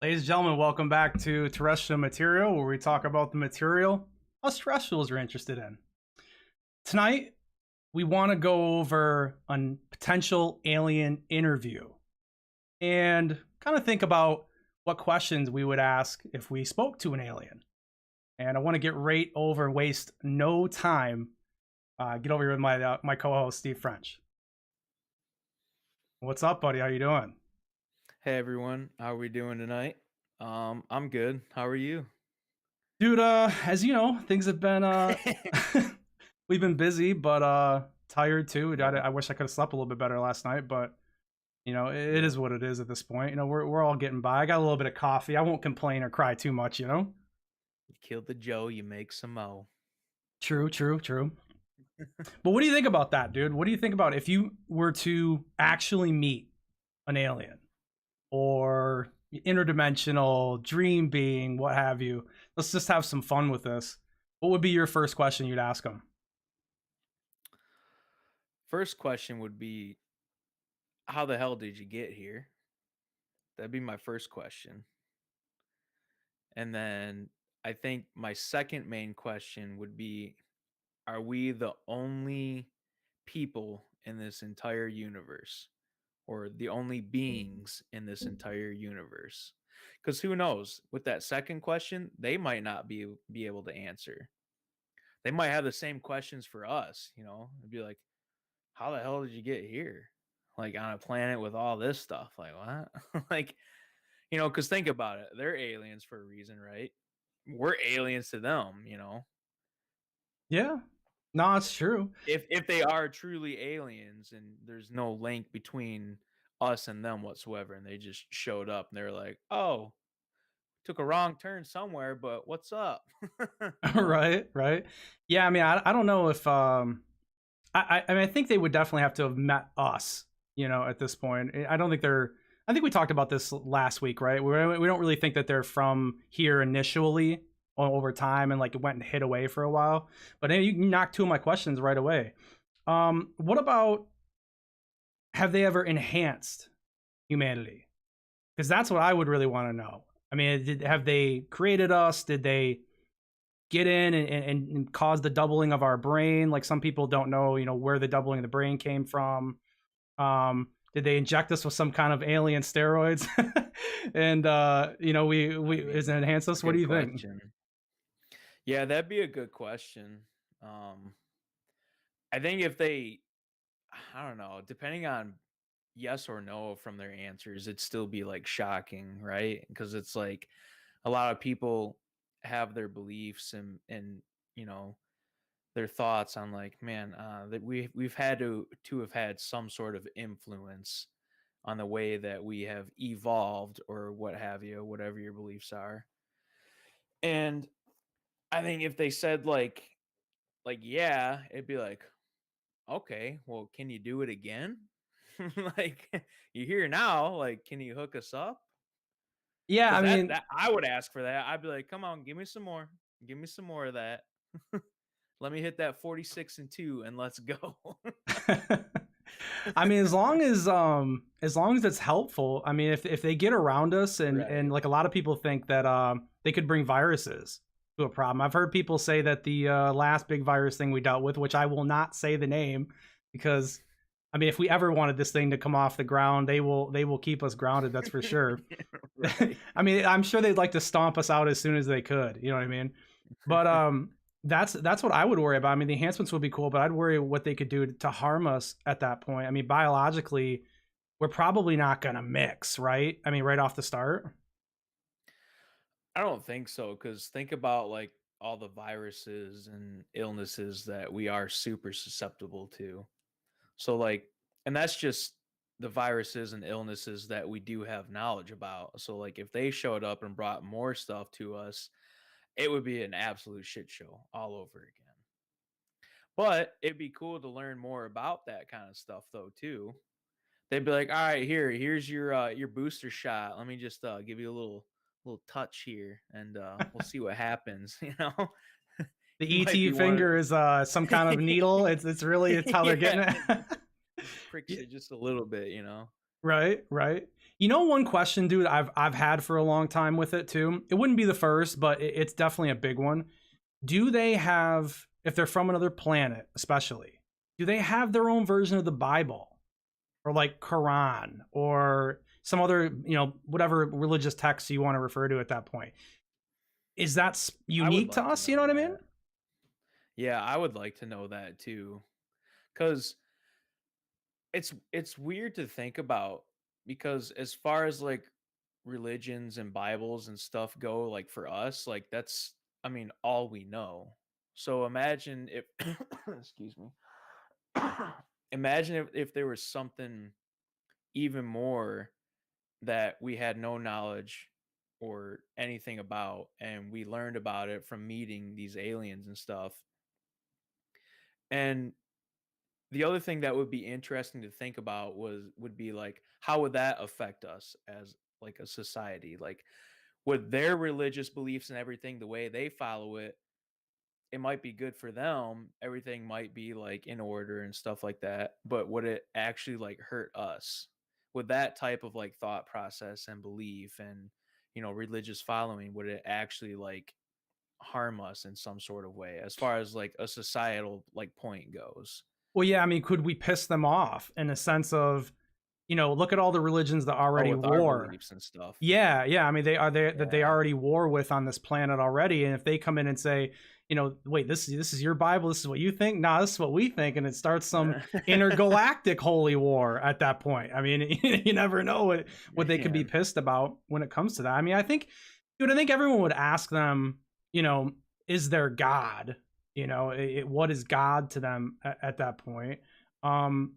Ladies and gentlemen, welcome back to Terrestrial Material, where we talk about the material us terrestrials are interested in. Tonight, we want to go over a potential alien interview and kind of think about what questions we would ask if we spoke to an alien. And I want to get right over, waste no time. Get over here with my co-host Steve French. What's up, buddy? How you doing? Hey everyone, how are we doing tonight? I'm good. How are you? Dude, as you know, things have been we've been busy, but tired too. Yeah, I wish I could have slept a little bit better last night, but it yeah. is what it is at this point. We're all getting by. I got a little bit of coffee. I won't complain or cry too much. You killed the Joe, you make some mo. True, true, true. But what do you think about that, dude? What do you think about if you were to actually meet an alien or interdimensional dream being, what have you? Let's just have some fun with this. What would be your first question you'd ask them? First question would be, how the hell did you get here? That'd be my first question. And then I think my second main question would be, are we the only people in this entire universe? Or the only beings in this entire universe? Because who knows? With that second question, they might not be able to answer. They might have the same questions for us, It'd be like, how the hell did you get here? Like on a planet with all this stuff. Like what? Like, because think about it. They're aliens for a reason, right? We're aliens to them. Yeah, no, it's true. If they are truly aliens and there's no link between us and them whatsoever, and they just showed up and they're like, oh, took a wrong turn somewhere, but what's up? you know? Right, right. Yeah, I mean, I don't know if I mean, I think they would definitely have to have met us, at this point. I don't think they're. I think we talked about this last week, right? We don't really think that they're from here initially over time and like it went and hid away for a while. But hey, you knocked two of my questions right away. What about have they ever enhanced humanity? Because that's what I would really want to know. I mean, have they created us? Did they get in and cause the doubling of our brain? Like some people don't know, where the doubling of the brain came from. Did they inject us with some kind of alien steroids? And we I is mean, it enhance it's a us? What do good you think? question. Yeah, that'd be a good question. Um, I think if they, I don't know, depending on yes or no from their answers, it'd still be like shocking, right? Because it's like a lot of people have their beliefs and you know their thoughts on like, man, that we've had to have had some sort of influence on the way that we have evolved or what have you, whatever your beliefs are. And I think if they said like yeah, it'd be like, okay, well, can you do it again? Like you're here now, like can you hook us up? Yeah, Because I mean, that I would ask for that. I'd be like, come on, give me some more. Give me some more of that. Let me hit that 46 and 2 and let's go. I mean, as long as it's helpful. I mean, if they get around us and Right. like a lot of people think that they could bring viruses to a problem. I've heard people say that the last big virus thing we dealt with, which I will not say the name, because I mean, if we ever wanted this thing to come off the ground, they will keep us grounded. That's for sure. Right. I mean, I'm sure they'd like to stomp us out as soon as they could. You know what I mean? But that's what I would worry about. I mean, the enhancements would be cool, but I'd worry what they could do to harm us at that point. I mean, biologically, we're probably not gonna mix, right? I mean, right off the start. I don't think so, because think about like all the viruses and illnesses that we are super susceptible to. So like, and that's just the viruses and illnesses that we do have knowledge about. So like if they showed up and brought more stuff to us, it would be an absolute shit show all over again. But it'd be cool to learn more about that kind of stuff though too. They'd be like, "All right, here's your booster shot. Let me just give you a little touch here, and we'll see what happens." The You might ET be one of finger is some kind of needle. It's how they're getting yeah, it. just pricks you just a little bit. Right, right. You know, one question, dude, I've had for a long time with it too. It wouldn't be the first, but it's definitely a big one. Do they have, if they're from another planet, especially, do they have their own version of the Bible or like Quran or some other, whatever religious text you want to refer to at that point? Is that I would unique to like to us? You know know what I mean? that. Yeah, I would like to know that too. Cuz it's weird to think about because as far as like religions and bibles and stuff go, like for us, like that's, I mean, all we know. So imagine if excuse me. Imagine if there was something even more that we had no knowledge or anything about, and we learned about it from meeting these aliens and stuff. And the other thing that would be interesting to think about would be like, how would that affect us as like a society? Like, would their religious beliefs and everything, the way they follow it, it might be good for them. Everything might be like in order and stuff like that. But would it actually like hurt us? Would that type of like thought process and belief and, religious following, would it actually like harm us in some sort of way as far as like a societal like point goes? Well, yeah, I mean, could we piss them off in a sense of, look at all the religions that Oh, already with our war. beliefs and stuff. Yeah, yeah. I mean, they Yeah. already war with on this planet already, and if they come in and say, wait, this is your Bible, this is what you think, nah, this is what we think, and it starts some intergalactic holy war at that point. I mean, you never know what they could be Man. pissed about when it comes to that. I mean, I think everyone would ask them, you know, is there God? What is God to them at that point? Um,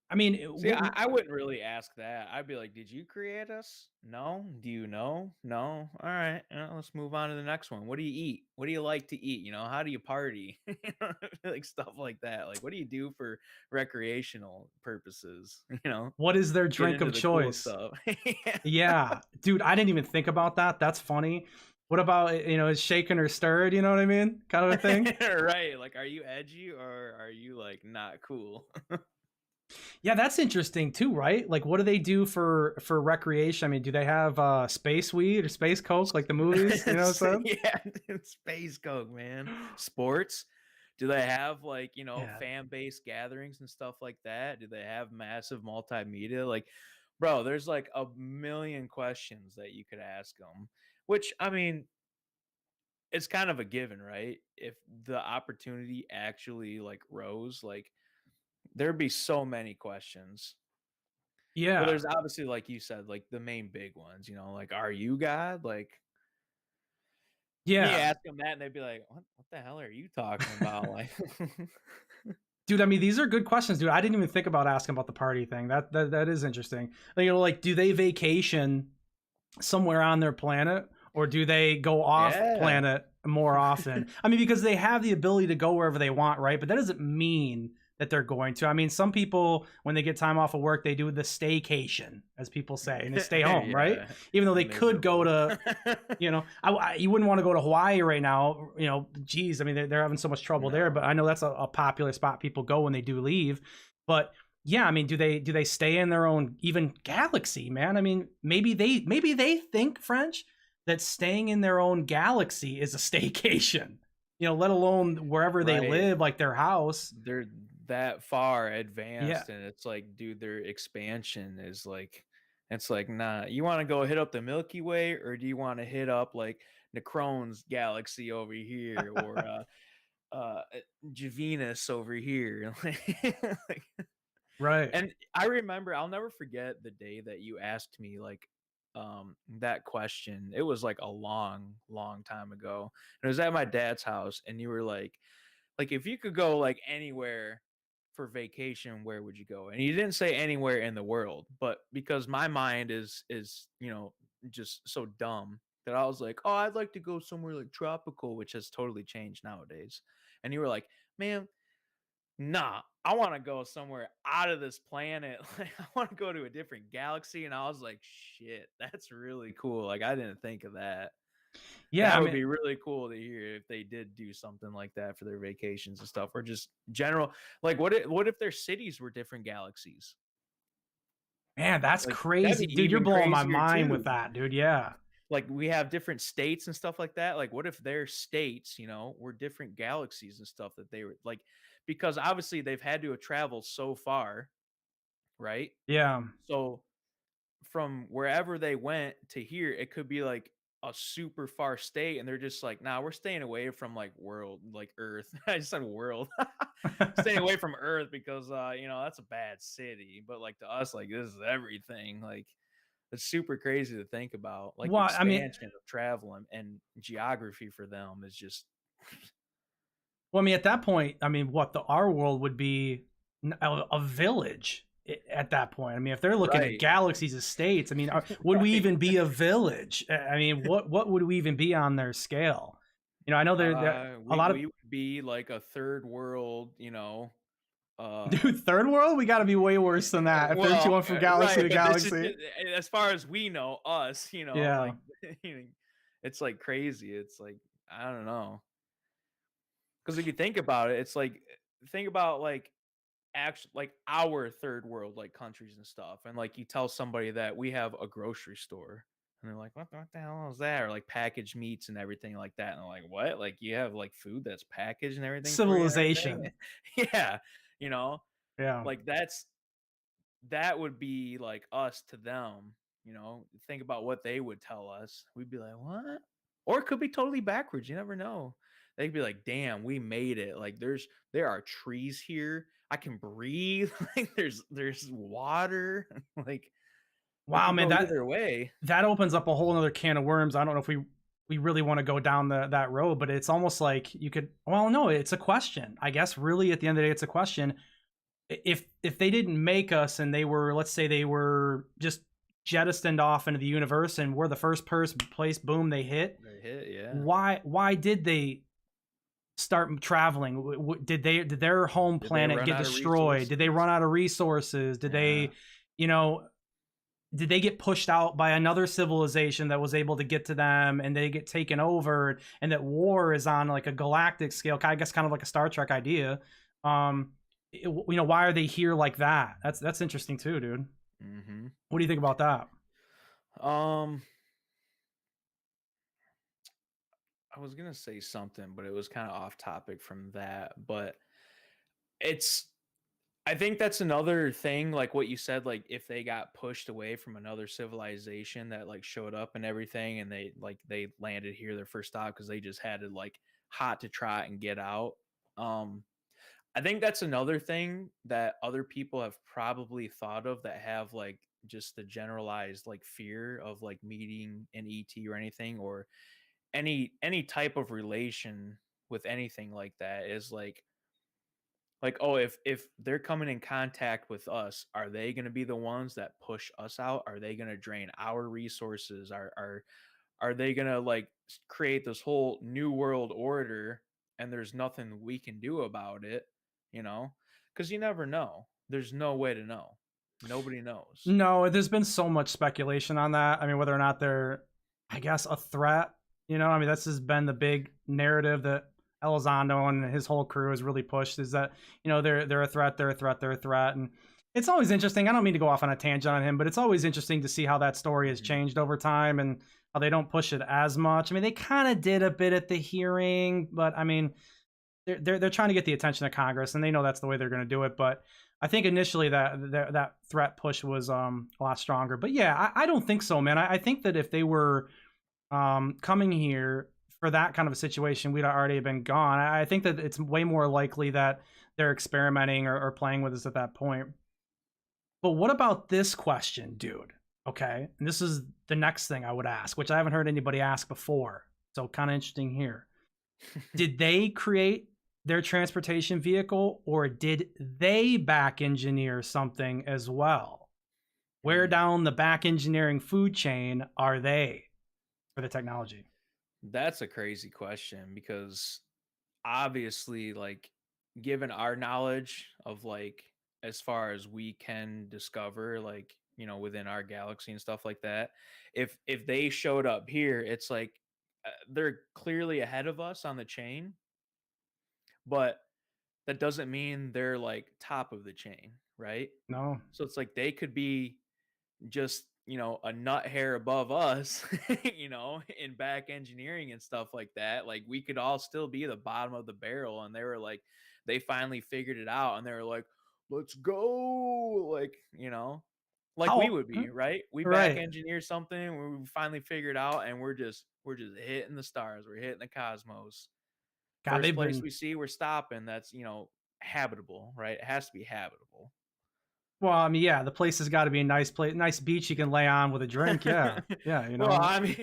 I mean, See, I wouldn't really ask that. I'd be like, "Did you create us? No. Do you know? No. All right. Let's move on to the next one. What do you eat? What do you like to eat? How do you party? Like stuff like that. Like, what do you do for recreational purposes? what is their Get drink into of the cool choice? stuff." Yeah. Yeah, dude, I didn't even think about that. That's funny. What about, is shaken or stirred? You know what I mean? Kind of a thing. Right. Like, are you edgy or are you like not cool? Yeah, that's interesting too, right? Like, what do they do for recreation? I mean, do they have space weed or space coke like the movies? You know what I'm Yeah, dude, space coke, man. saying? Sports? Do they have like, Yeah, fan based gatherings and stuff like that? Do they have massive multimedia? Like, bro, there's like a million questions that you could ask them, which I mean, it's kind of a given, right? If the opportunity actually like rose, like there'd be so many questions. But yeah, there's obviously, like you said, like the main big ones, like, are you God? Like, you yeah. ask them that and they'd be like, "What the hell are you talking about?" Like Dude, I mean, these are good questions, dude. I didn't even think about asking about the party thing. That is interesting. Like, like, do they vacation somewhere on their planet, or do they go off Yeah. planet more often? I mean, because they have the ability to go wherever they want, right? But that doesn't mean that they're going to. I mean, some people, when they get time off of work, they do the staycation, as people say, and they stay home, right? Yeah. Even though they could go Miserable. to, you wouldn't want to go to Hawaii right now. Geez, I mean, they're having so much trouble there, but No. I know that's a popular spot people go when they do leave. But yeah, I mean, do they stay in their own even galaxy, man? I mean, maybe they think, French, that staying in their own galaxy is a staycation. Let alone wherever they Right. live, like their house. They're that far Yeah, advanced and it's like, dude, their expansion is like, it's like, nah, you want to go hit up the Milky Way or do you want to hit up like Necron's galaxy over here or uh Javinus over here? Like, right. and I remember, I'll never forget the day that you asked me like that question. It was like a long, long time ago. And it was at my dad's house and you were like if you could go like anywhere for vacation, where would you go? And you didn't say anywhere in the world, but because my mind is, just so dumb that I was like, "Oh, I'd like to go somewhere like tropical," which has totally changed nowadays. And you were like, "Man, nah, I want to go somewhere out of this planet. Like, I want to go to a different galaxy." And I was like, shit, that's really cool. Like, I didn't think of that. Yeah, That I would mean, be really cool to hear if they did do something like that for their vacations and stuff, or just general. Like, what if their cities were different galaxies? Man, that's Like, that'd crazy. be Dude, you're even blowing my crazier mind with too. that, dude. Yeah. Like, we have different states and stuff like that. Like, what if their states, were different galaxies and stuff that they were like, because obviously they've had to have traveled so far, right? Yeah. So from wherever they went to here, it could be like a super far state, and they're just like, nah, we're staying away from like world, like Earth. I just said world. Staying away from Earth because that's a bad city. But like to us, like this is everything. Like it's super crazy to think about. Like the Well, I mean, expansion of travel and geography for them is just at that point, I mean, what the our world would be a village at that point. I mean, if they're looking at right. galaxies of states, I mean, would we Right. even be a village? I mean, what would we even be on their scale? I know there a We lot of we would be like a third world, uh dude, third world. We got to be way worse than that. If they're well, going from galaxy right, to but this is galaxy, as far as we know, us, yeah. like you know, it's like crazy. It's like I don't know. Because if you think about it, it's like think about like actually like our third world like countries and stuff, and like you tell somebody that we have a grocery store, and they're like, what the hell is that? Or like packaged meats and everything like that, and they're like, what? Like you have like food that's packaged and everything for you and everything? Civilization. Yeah, you know, Yeah. like that would be like us to them, think about what they would tell us. We'd be like, what? Or it could be totally backwards. You never know. They could be like, damn, we made it. Like there are trees here. I can breathe. Like there's water. Like it Wow, could man, go that either way. that opens up a whole other can of worms. I don't know if we really want to go down that road, but it's almost like you could. Well, no, it's a question. I guess really at the end of the day, it's a question. If they didn't make us and they were, let's say they were just jettisoned off into the universe and we're the first place, boom, they hit. They hit, yeah. Why did they start traveling? Did their home Did they planet run get out of destroyed? Did they resources? run out of resources? Did Yeah. they, you know, did they get pushed out by another civilization that was able to get to them and they get taken over, and that war is on like a galactic scale, I guess kind of like a Star Trek idea. Why are they here like that? That's interesting too, dude. Hmm. What do you think about that? Um, I was gonna say something, but it was kind of off topic from that. But it's I think that's another thing, like what you said, like if they got pushed away from another civilization that like showed up and everything, and they landed here their first stop because they just had it like hot to try and get out. Um, I think that's another thing that other people have probably thought of that have like just the generalized like fear of like meeting an ET or anything, or any type of relation with anything like that is like, oh, if they're coming in contact with us, are they going to be the ones that push us out? Are they going to drain our resources? Are they going to like create this whole new world order and there's nothing we can do about it, you know? Cuz you never know. There's no way to know. Nobody knows. No, there's been so much speculation on that. I mean, whether or not they're, I guess, a threat. I mean, this has been the big narrative that Elizondo and his whole crew has really pushed, is that they're a threat, they're a threat, they're a threat, and it's always interesting. I don't mean to go off on a tangent on him, but it's always interesting to see how that story has Mhm. changed over time and how they don't push it as much. I mean, they kind of did a bit at the hearing, but I mean, they're trying to get the attention of Congress, and they know that's the way they're going to do it. But I think initially that threat push was a lot stronger. But yeah, I don't think so, man. I think that if they were coming here for that kind of a situation, we'd already been gone. I think that it's way more likely that they're experimenting or playing with us at that point. But what about this question, dude? Okay, and this is the next thing I would ask, which I haven't heard anybody ask before. So kind of interesting here. Did they create their transportation vehicle, or did they back engineer something as well? Where Hmm. down the back engineering food chain are they for the technology? That's a crazy question because obviously like given our knowledge of like as far as we can discover like within our galaxy and stuff like that, if they showed up here, it's like they're clearly ahead of us on the chain, but that doesn't mean they're like top of the chain, right? No. So it's like they could be. just, a nut hair above us, in back engineering and stuff like that. Like we could all still be the bottom of the barrel. And they were like, they finally figured it out and they were like, let's go. Like we How? would be, right? We back Right. engineer something, we finally figured out and we're just hitting the stars, we're hitting the cosmos. God, First they've place been. we see, we're stopping. That's, habitable, right? It has to be habitable. Well, I mean, yeah, the place has got to be a nice place, nice beach you can lay on with a drink. Yeah, yeah, you Well, know. I mean,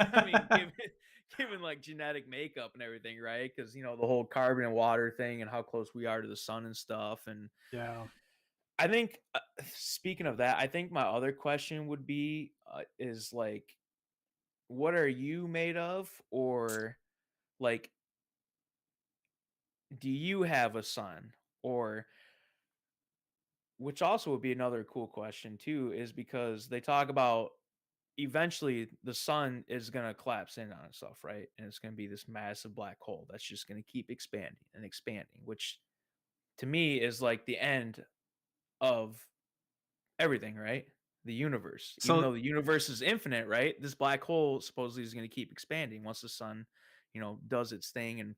given like genetic makeup and everything, right? Because the whole carbon and water thing, and how close we are to the sun and stuff. And Yeah. I think, speaking of that, I think my other question would be, is like, what are you made of, or like, do you have a sun, or which also would be another cool question too, is because they talk about eventually the sun is going to collapse in on itself, right? And it's going to be this massive black hole that's just going to keep expanding and expanding, which to me is like the end of everything, right? The universe. Even So though the universe is infinite, right? This black hole supposedly is going to keep expanding once the sun, does its thing and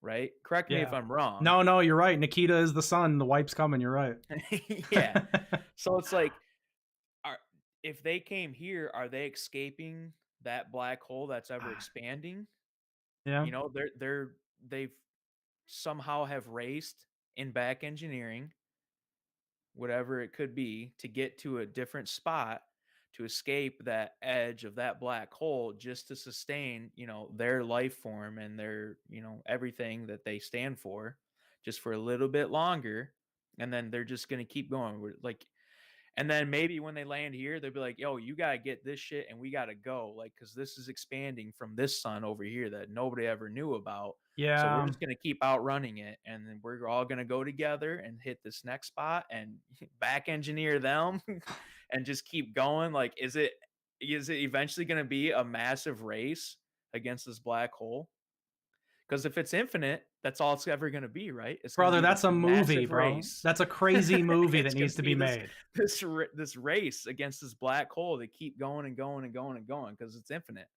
right? Correct me if yeah. I'm wrong. No, no, you're right. Nikita is the sun. The wipe's coming. You're right. Yeah. So it's like, are if they came here, are they escaping that black hole that's ever expanding? Yeah. They've somehow have raced in back engineering, whatever it could be, to get to a different spot to escape that edge of that black hole just to sustain, their life form and their, everything that they stand for just for a little bit longer. And then they're just going to keep going. Like, and then maybe when they land here, they'll be like, yo, you got to get this shit and we got to go. Like, because this is expanding from this sun over here that nobody ever knew about. So we're Yeah. just going to keep outrunning it. And then we're all going to go together and hit this next spot and back engineer them and just keep going. Like, is it eventually going to be a massive race against this black hole? Because if it's infinite, that's all it's ever going to be, right? It's going to Brother, be this that's a movie, massive bro. race. That's a crazy movie that It's going needs to to be be this made. this this race against this black hole that keep going and going and going and going because it's infinite.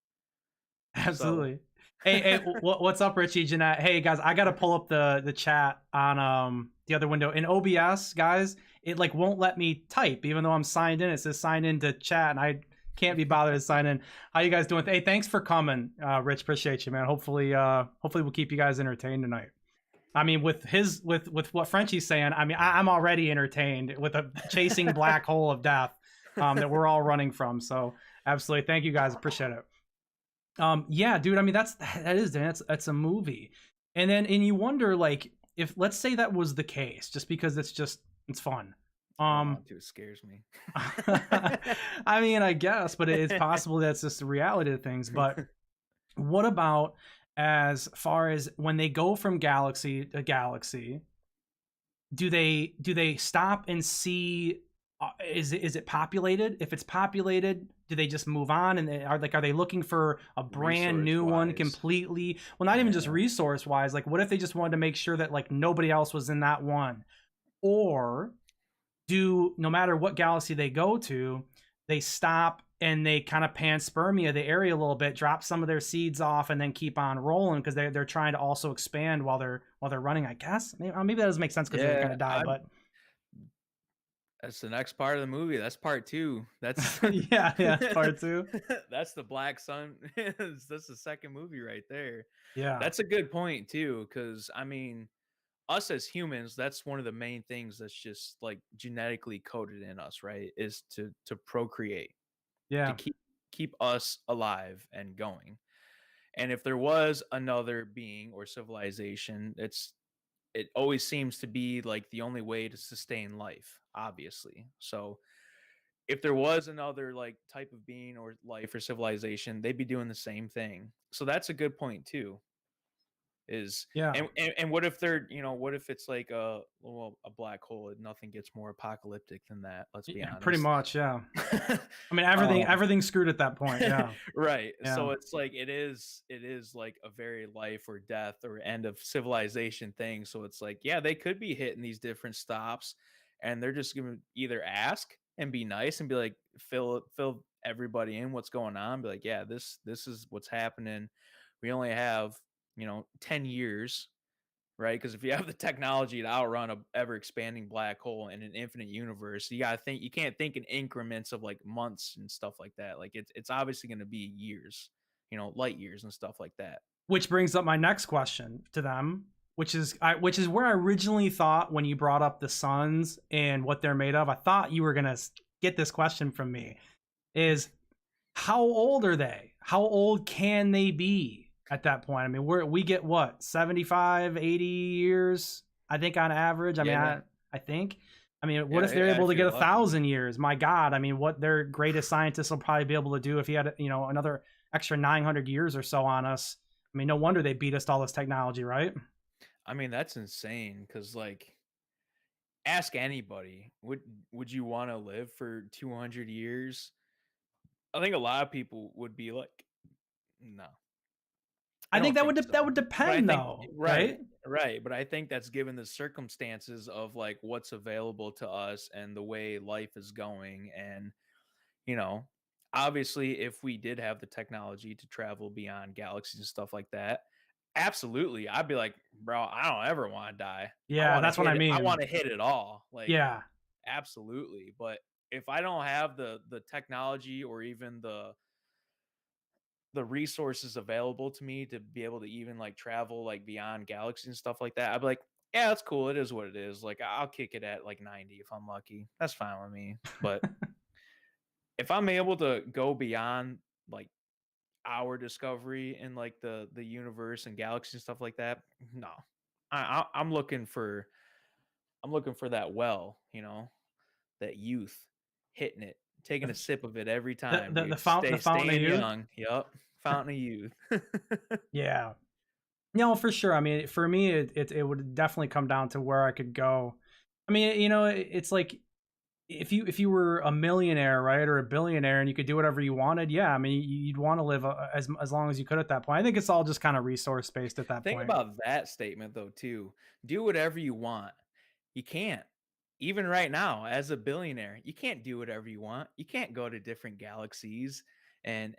So, Absolutely. Hey, what's up, Richie, Jeanette? Hey guys, I gotta pull up the chat on the other window in OBS, guys. It like won't let me type, even though I'm signed in. It says sign in to chat, and I can't be bothered to sign in. How you guys doing? Hey, thanks for coming, Rich. Appreciate you, man. Hopefully we'll keep you guys entertained tonight. I mean, with what Frenchie's saying, I mean, I'm already entertained with a chasing black hole of death that we're all running from. So absolutely, thank you guys. Appreciate it. Yeah, dude. I mean, that's a movie, and you wonder like if let's say that was the case, just because it's fun. I don't Um, want to. It scares me. I mean, I guess, but it's possible that's just the reality of things. But what about as far as when they go from galaxy to galaxy? Do they stop and see? Is it populated? If it's populated, do they just move on and are they looking for a brand Resource new one wise, completely? Well, not even just yeah, resource wise. Like, what if they just wanted to make sure that like nobody else was in that one, or do no matter what galaxy they go to, they stop and they kind of panspermia the area a little bit, drop some of their seeds off, and then keep on rolling because they're trying to also expand while they're running. I guess maybe that doesn't make sense because they're yeah. gonna die, but That's the next part of the movie. That's part two. That's yeah, yeah, part two. that's the Black Sun. That's the second movie right there. Yeah, That's a good point too, because I mean, us as humans, that's one of the main things that's just like genetically coded in us, right? Is to procreate, to yeah, keep us alive and going. And if there was another being or civilization, it always seems to be like the only way to sustain life, obviously. So if there was another like type of being or life or civilization, they'd be doing the same thing. So that's a good point too. Is yeah. and what if they're, what if it's like a black hole and nothing gets more apocalyptic than that, let's be Yeah, pretty honest. much. Yeah. I mean, um everything's screwed at that point. Yeah, right. yeah, So it's like it is like a very life or death or end of civilization thing. So it's like, yeah, they could be hitting these different stops and they're just gonna either ask and be nice and be like, fill everybody in what's going on. Be like, yeah, this is what's happening. We only have 10 years, right? Because if you have the technology to outrun a ever expanding black hole in an infinite universe, you can't think in increments of like months and stuff like that. Like it's obviously going to be years, light years and stuff like that. Which brings up my next question to them, which is where I originally thought when you brought up the suns and what they're made of. I thought you were gonna get this question from me. Is how old are they? How old can they be at that point? I mean, we get what, 75, 80 years, I think, on average. I mean, Yeah, I think. I mean, what yeah, if they're able if to get you're a lucky. 1,000 years? My God, I mean, what their greatest scientists will probably be able to do if he had, another extra 900 years or so on us. I mean, no wonder they beat us to all this technology, right? I mean, that's insane. Because like, ask anybody, would you want to live for 200 years? I think a lot of people would be like, no, I I think don't that think would that so. would But I depend, think though, right, right? right. But I think that's given the circumstances of like what's available to us and the way life is going. And, you know, obviously, if we did have the technology to travel beyond galaxies and stuff like that, absolutely. I'd be like, bro, I don't ever want to die. Yeah, that's what I I want mean. to hit it all. Like, Yeah, absolutely. But if I don't have the technology or even the resources available to me to be able to even like travel like beyond galaxies and stuff like that, I'd be like, yeah, that's cool. It is what it is. Like I'll kick it at like 90 if I'm lucky. That's fine with me. But if I'm able to go beyond like our discovery in like the universe and galaxies and stuff like that, no. I'm looking for that that youth, hitting it, taking a sip of it every the time, the the, dude. the fountain of Staying youth. young. Yup. Fountain of youth. Yeah, no, for sure. I mean, for me, it would definitely come down to where I could go. I mean, it's like if you were a millionaire, right, or a billionaire, and you could do whatever you wanted. Yeah, I mean, you'd want to live as long as you could at that point. I think it's all just kind of resource based at that Think point. about that statement though too. Do whatever you want. You can't. Even right now, as a billionaire, you can't do whatever you want. You can't go to different galaxies and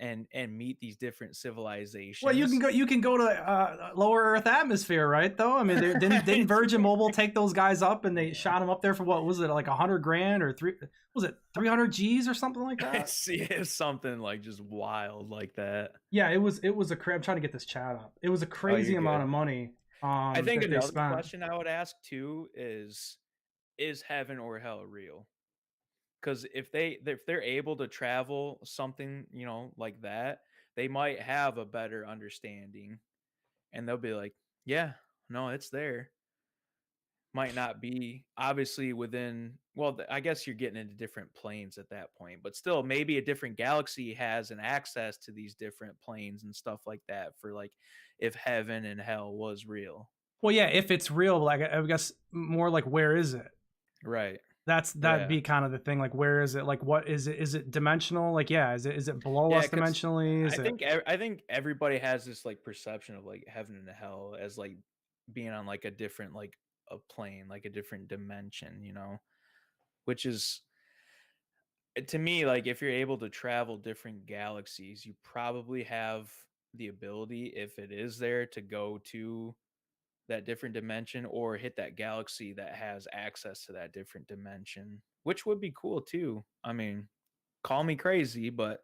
meet these different Well, you can civilizations. go. You can go to lower Earth atmosphere, right? Though, I mean, didn't Virgin Mobile take those guys up and they shot them up there for what was it, like 100 grand or three? Was it 300 G's or something like that? It's something like just wild like that. Yeah, it was a I'm trying to get this chat up. It was a Oh, you're crazy amount good. of money I think that they another spent. question I would ask too is heaven or hell real? Because if they're able to travel something like that, they might have a better understanding, and they'll be like, yeah, no, it's there. Might not be obviously within, well, I guess you're getting into different planes at that point, but still maybe a different galaxy has an access to these different planes and stuff like that for like if heaven and hell was real. Well, yeah, if it's real, like I guess more like where is it? Right. That'd Yeah. be kind of the thing. Like where is it? Like what is it? Is it dimensional? Like yeah, is it below Yeah, us because dimensionally? Is it? I think everybody has this like perception of like heaven and hell as like being on like a different like a plane, like a different dimension, which is to me like if you're able to travel different galaxies, you probably have the ability, if it is there, to go to that different dimension or hit that galaxy that has access to that different dimension, which would be cool too. I mean, call me crazy, but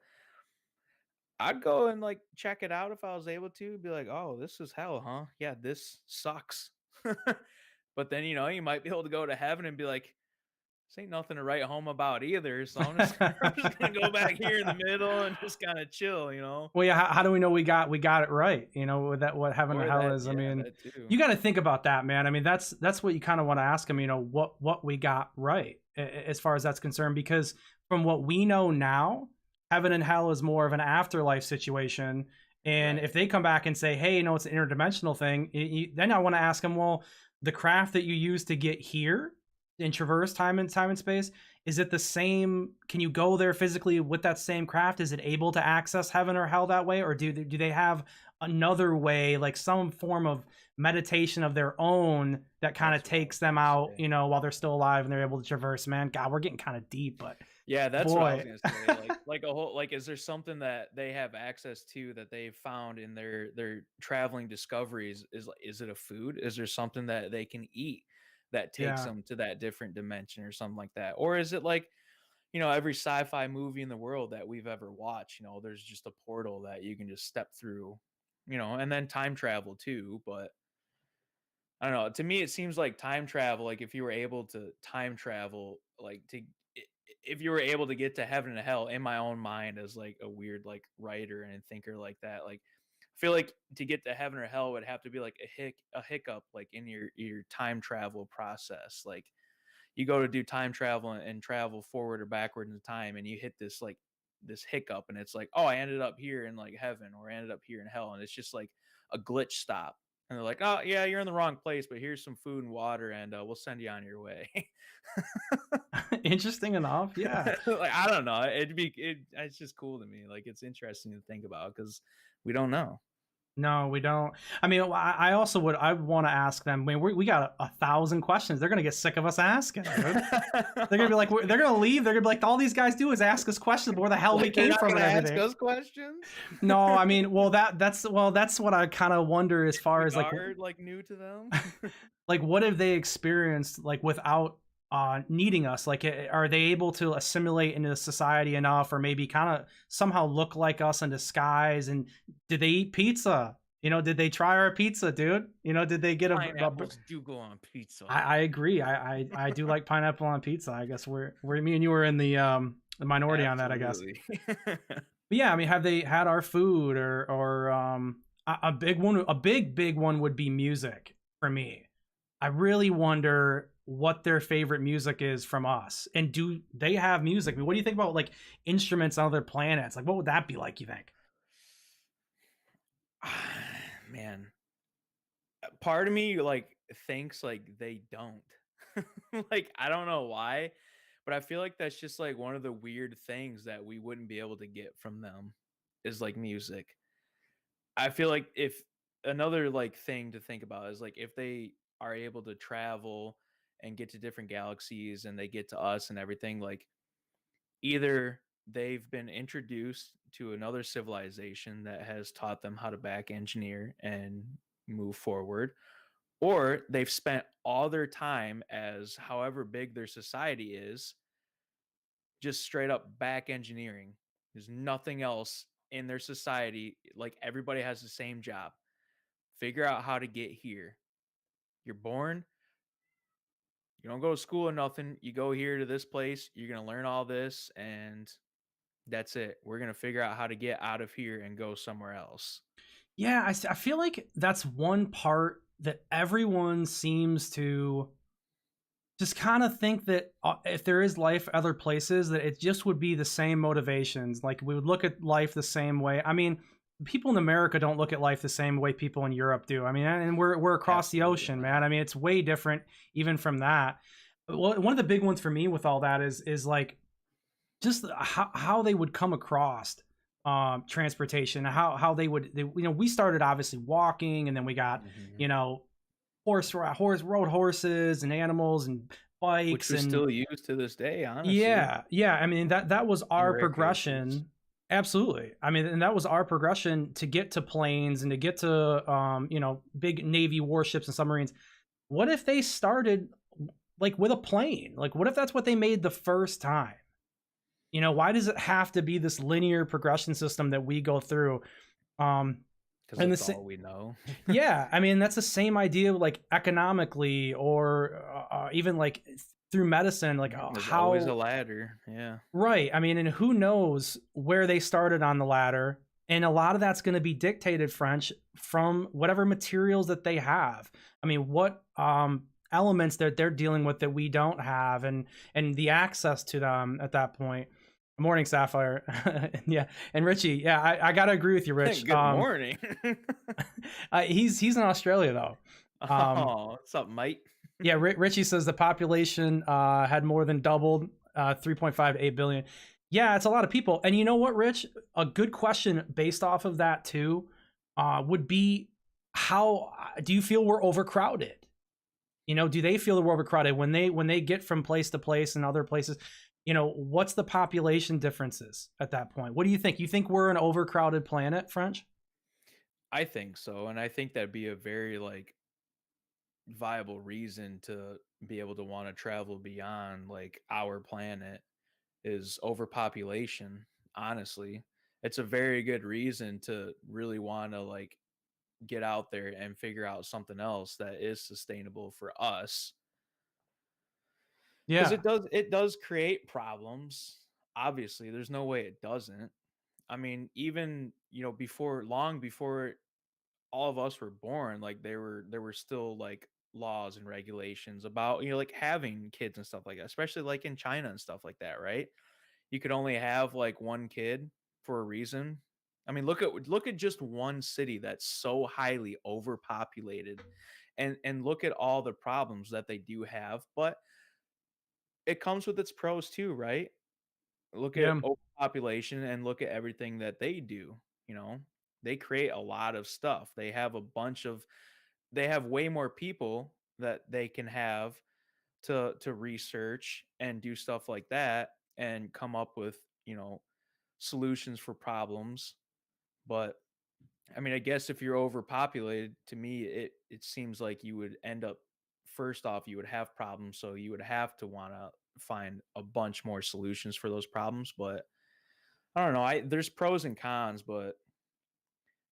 I'd go and like check it out if I was able to. Be like, oh, this is hell, huh? Yeah, this sucks. But then you might be able to go to heaven and be like, this ain't nothing to write home about either. So I'm just gonna go back here in the middle and just kind of chill. Well, yeah. How do we know we got it right? With that, what heaven and Or hell that, is. I yeah, mean, that too. you got to think about that, man. I mean, that's what you kind of want to ask them. What we got right as far as that's concerned, because from what we know now, heaven and hell is more of an afterlife situation. And if Right. they come back and say, hey, it's an interdimensional thing, then I want to ask them, well, the craft that you use to get here and traverse time and space, is it the same? Can you go there physically with that same craft? Is it able to access heaven or hell that way, or do they have another way, like some form of meditation of their own that kind of That's what I takes was them gonna out, say. while they're still alive and they're able to traverse? Man, God, we're getting kind of deep, but Yeah, that's what I was Boy. gonna say. Like a whole like, is there something that they have access to that they've found in their traveling discoveries? Is it a food? Is there something that they can eat that takes Yeah. them to that different dimension or something like that? Or is it like, every sci-fi movie in the world that we've ever watched, there's just a portal that you can just step through, and then time travel too, but I don't know. To me, it seems like time travel. Like if you were able to time travel, if you were able to get to heaven and hell, in my own mind, as like a weird like writer and thinker like that, like I feel like to get to heaven or hell would have to be like a hiccup like in your time travel process. Like you go to do time travel and travel forward or backward in time, and you hit this hiccup, and it's like, oh, I ended up here in like heaven, or I ended up here in hell, and it's just like a glitch stop, and they're like, oh yeah, you're in the wrong place, but here's some food and water, and we'll send you on your way. Interesting enough. Yeah. Like I don't know, it's just cool to me. Like it's interesting to think about because we don't know. No, we don't. I mean, I also would. I want to ask them. I mean, we got 1,000 questions. They're gonna get sick of us asking, dude. They're gonna be like, they're gonna leave. They're gonna be like, all these guys do is ask us questions, but where the hell we Like they're came not from gonna and ask everything. us questions. No, I mean, well, that's what I kind of wonder as far We as are like new to them. like what have they experienced like without needing us, like are they able to assimilate into society enough, or maybe kind of somehow look like us in disguise, and did they eat pizza, did they try our pizza, dude, did they get Pineapples do go on pizza. I agree. I do like pineapple on pizza. I guess we're me and you were in the minority on that, I guess. Absolutely. But yeah, I mean, have they had our food, or a big one, a big one would be music for me. I really wonder what their favorite music is from us, and do they have music? I mean, what do you think about like instruments on other planets? Like, what would that be like? You think? Man, part of me like thinks like they don't. Like I don't know why, but I feel like that's just like one of the weird things that we wouldn't be able to get from them is like music. I feel like if another like thing to think about is like if they are able to travel and get to different galaxies and they get to us and everything, like either they've been introduced to another civilization that has taught them how to back engineer and move forward, or they've spent all their time, as however big their society is, just straight up back engineering. There's nothing else in their society. Like everybody has the same job. Figure out how to get here. You're born, you don't go to school or nothing. You go here to this place, you're going to learn all this, and that's it. We're going to figure out how to get out of here and go somewhere else. Yeah, I feel like that's one part that everyone seems to just kind of think that if there is life other places, that it just would be the same motivations. Like we would look at life the same way. I mean, people in America don't look at life the same way people in Europe do. I mean, and we're across the Absolutely ocean, man. not. I mean, it's way different even from that. Well, one of the big ones for me with all that is like just how they would come across transportation, how we started obviously walking, and then we got Mhm. you know road horses and animals and Which bikes, we and still use to this day, honestly, yeah, I mean, that was in our rare cases. progression. Absolutely. I mean, and that was our progression to get to planes and to get to big Navy warships and submarines. What if they started like with a plane? Like what if that's what they made the first time? Why does it have to be this linear progression system that we go through? Um, Because and that's this, all we know. yeah, I mean, that's the same idea, like economically, or even like through medicine, like There's always a how, ladder. Yeah. right. I mean, and who knows where they started on the ladder. And a lot of that's going to be dictated, French, from whatever materials that they have. I mean, what elements that they're dealing with that we don't have, and the access to them at that point. Morning, Sapphire. Yeah, and Richie. Yeah, I gotta agree with you, Rich. Good morning. He's in Australia though. Oh, what's up, mate? Yeah, Richie says the population had more than doubled, 3.5 to 8 billion. Yeah, it's a lot of people. And you know what, Rich? A good question based off of that too would be, how do you feel we're overcrowded? Do they feel that we're overcrowded when they get from place to place and other places? what's the population differences at that point? What do you think? You think we're an overcrowded planet, French? I think so, and I think that'd be a very like viable reason to be able to want to travel beyond like our planet is overpopulation. Honestly, it's a very good reason to really want to like get out there and figure out something else that is sustainable for us, because Yeah. it does create problems. Obviously, there's no way it doesn't. I mean, even before, long before all of us were born, like there were still like laws and regulations about like having kids and stuff like that, especially like in China and stuff like that, right? You could only have like one kid for a reason. I mean, look at just one city that's so highly overpopulated, and look at all the problems that they do have, but it comes with its pros too, right? Look at Yeah. overpopulation and look at everything that they do, you know? They create a lot of stuff. They have way more people that they can have to research and do stuff like that and come up with, solutions for problems. But I mean, I guess if you're overpopulated, to me, it seems like you would end up, first off, you would have problems, so you would have to want to find a bunch more solutions for those problems. But I don't know. I There's pros and cons, but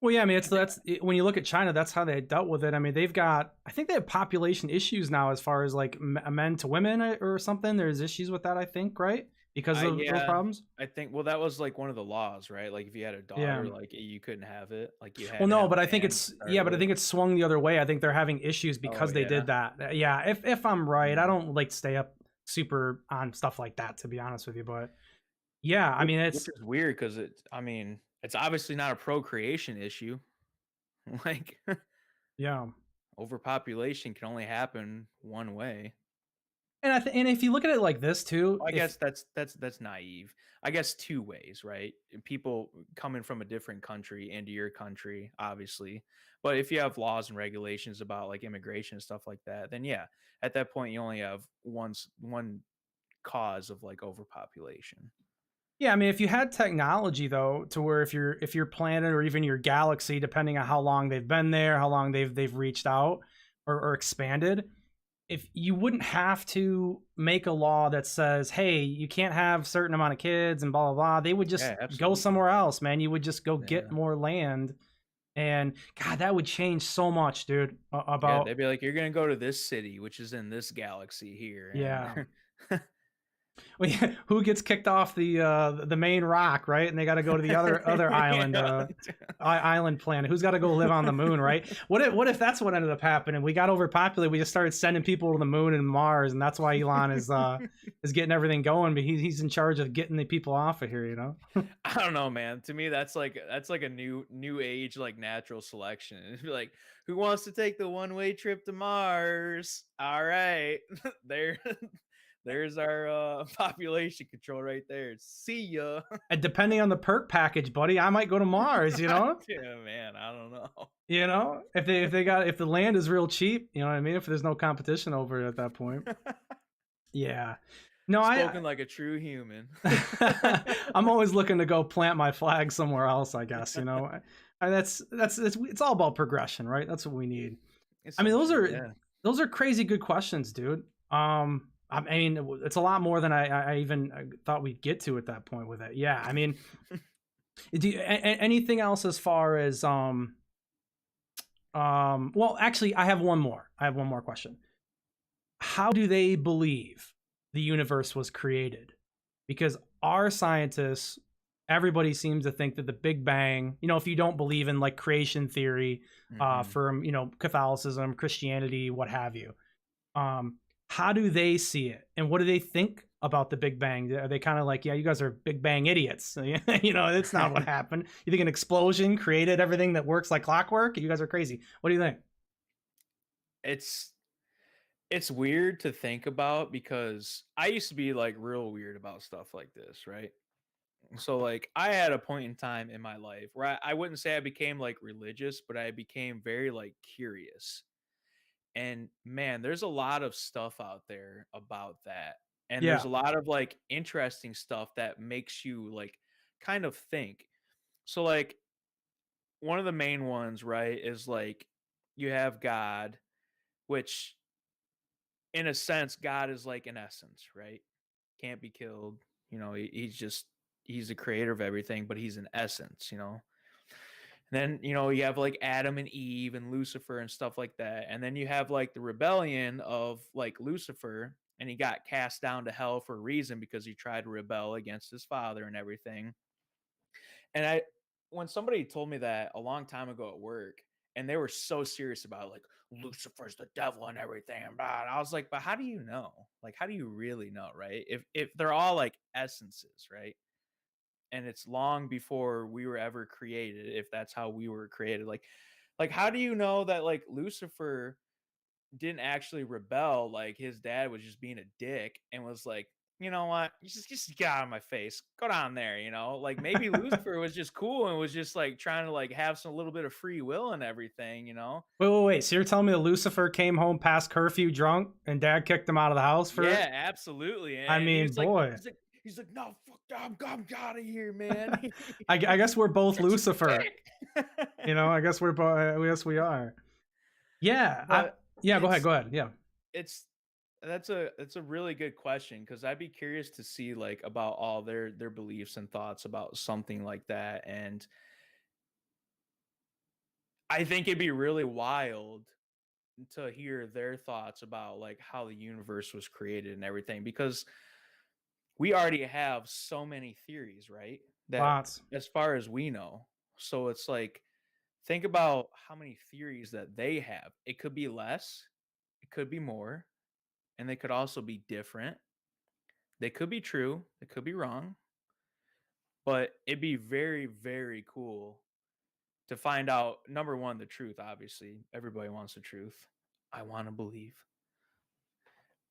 Well, yeah, I mean, I it's think when you look at China, that's how they dealt with it. I mean, I think they have population issues now as far as like men to women or something. There's issues with that, I think, right? Because I of those yeah, problems. I think, well, that was like one of the laws, right? Like if you had a Yeah. daughter, like you couldn't have it. Like you Well, had to no, have but I a think man to it's start yeah, but I with. think it's swung the other way. I think they're having issues Oh because they yeah. did that. Yeah, if I'm right, I Mm. don't like stay up super on stuff like that to be honest with you, but yeah, I mean, Which it's is weird because I mean, it's obviously not a procreation issue. Like yeah. overpopulation can only happen one way. And if you look at it like this too, I if guess that's naive. I guess two ways, right? People coming from a different country into your country, obviously. But if you have laws and regulations about like immigration and stuff like that, then yeah, at that point you only have one cause of like overpopulation. Yeah, I mean, if you had technology though, to where if your planet or even your galaxy, depending on how long they've been there, how long they've reached out or expanded, if you wouldn't have to make a law that says, "Hey, you can't have certain amount of kids," and blah blah blah, they would just Yeah, go absolutely. somewhere else, man. You would just go get Yeah. more land, and God, that would change so much, dude. Yeah, About they'd be like, you're gonna go to this city, which is in this galaxy here, yeah. and Well, yeah, who gets kicked off the main rock, right? And they got to go to the other island, yeah. island planet. Who's got to go live on the moon, right? What if that's what ended up happening? We got overpopulated. We just started sending people to the moon and Mars, and that's why Elon is getting everything going. But he's in charge of getting the people off of here, you know? I don't know, man. To me, that's like a new age like natural selection. It'd be like, who wants to take the one way trip to Mars? All right, there, there's our population control right there. See ya. And depending on the perk package, buddy, I might go to Mars. You know? Yeah, man. I don't know. If the land is real cheap, you know what I mean? If there's no competition over it at that point, yeah. No, I Spoken like a true human. I'm always looking to go plant my flag somewhere else, I guess, you know. That's it's all about progression, right? That's what we need. I mean, those Essentially, are yeah. those are crazy good questions, dude. I mean, it's a lot more than I even thought we'd get to at that point with it. Yeah, I mean, anything else as far as well, actually, I have one more. I have one more question. How do they believe the universe was created? Because our scientists, everybody seems to think that the Big Bang, if you don't believe in like creation theory, Hmm. from Catholicism, Christianity, what have you, how do they see it, and what do they think about the Big Bang? Are they kind of like, yeah, you guys are Big Bang idiots? It's not what happened. You think an explosion created everything that works like clockwork? You guys are crazy. What do you think? it's it's weird to think about because I used to be like real weird about stuff like this, right? So like I had a point in time in my life where I wouldn't say I became like religious, but I became very like curious. And man, there's a lot of stuff out there about that. And there's Yeah. a lot of like interesting stuff that makes you like kind of think. So like one of the main ones, right, is like you have God, which in a sense, God is like an essence, right? Can't be killed. He's just he's the creator of everything, but he's an essence, Then, you have like Adam and Eve and Lucifer and stuff like that. And then you have like the rebellion of like Lucifer, and he got cast down to hell for a reason because he tried to rebel against his father and everything. And when somebody told me that a long time ago at work, and they were so serious about it, like Lucifer's the devil and everything, and blah, and I was like, but how do you know? Like, how do you really know, right? If they're all like essences, right? And it's long before we were ever created, if that's how we were created. Like how do you know that like Lucifer didn't actually rebel? Like his dad was just being a dick and was like, you know what, you just get out of my face, go down there, like maybe Lucifer was just cool and was just like trying to like have some little bit of free will and everything. Wait. So you're telling me that Lucifer came home past curfew drunk and dad kicked him out of the house for? Yeah, absolutely. I And mean, he's like boy. he's like no, fuck that, I'm out of here, man. I guess we're both Such a Lucifer. dick. I guess we're both. I guess we are. Yeah. But Yeah. Go ahead. it's Go ahead. Yeah. it's that's a really good question, because I'd be curious to see like about all their beliefs and thoughts about something like that. And I think it'd be really wild to hear their thoughts about like how the universe was created and everything, because we already have so many theories, right? That Lots. as far as we know. So it's like, think about how many theories that they have. It could be less, it could be more, and they could also be different. They could be true, they could be wrong, but it'd be very, very cool to find out, number one, the truth. Obviously, everybody wants the truth. I want to believe.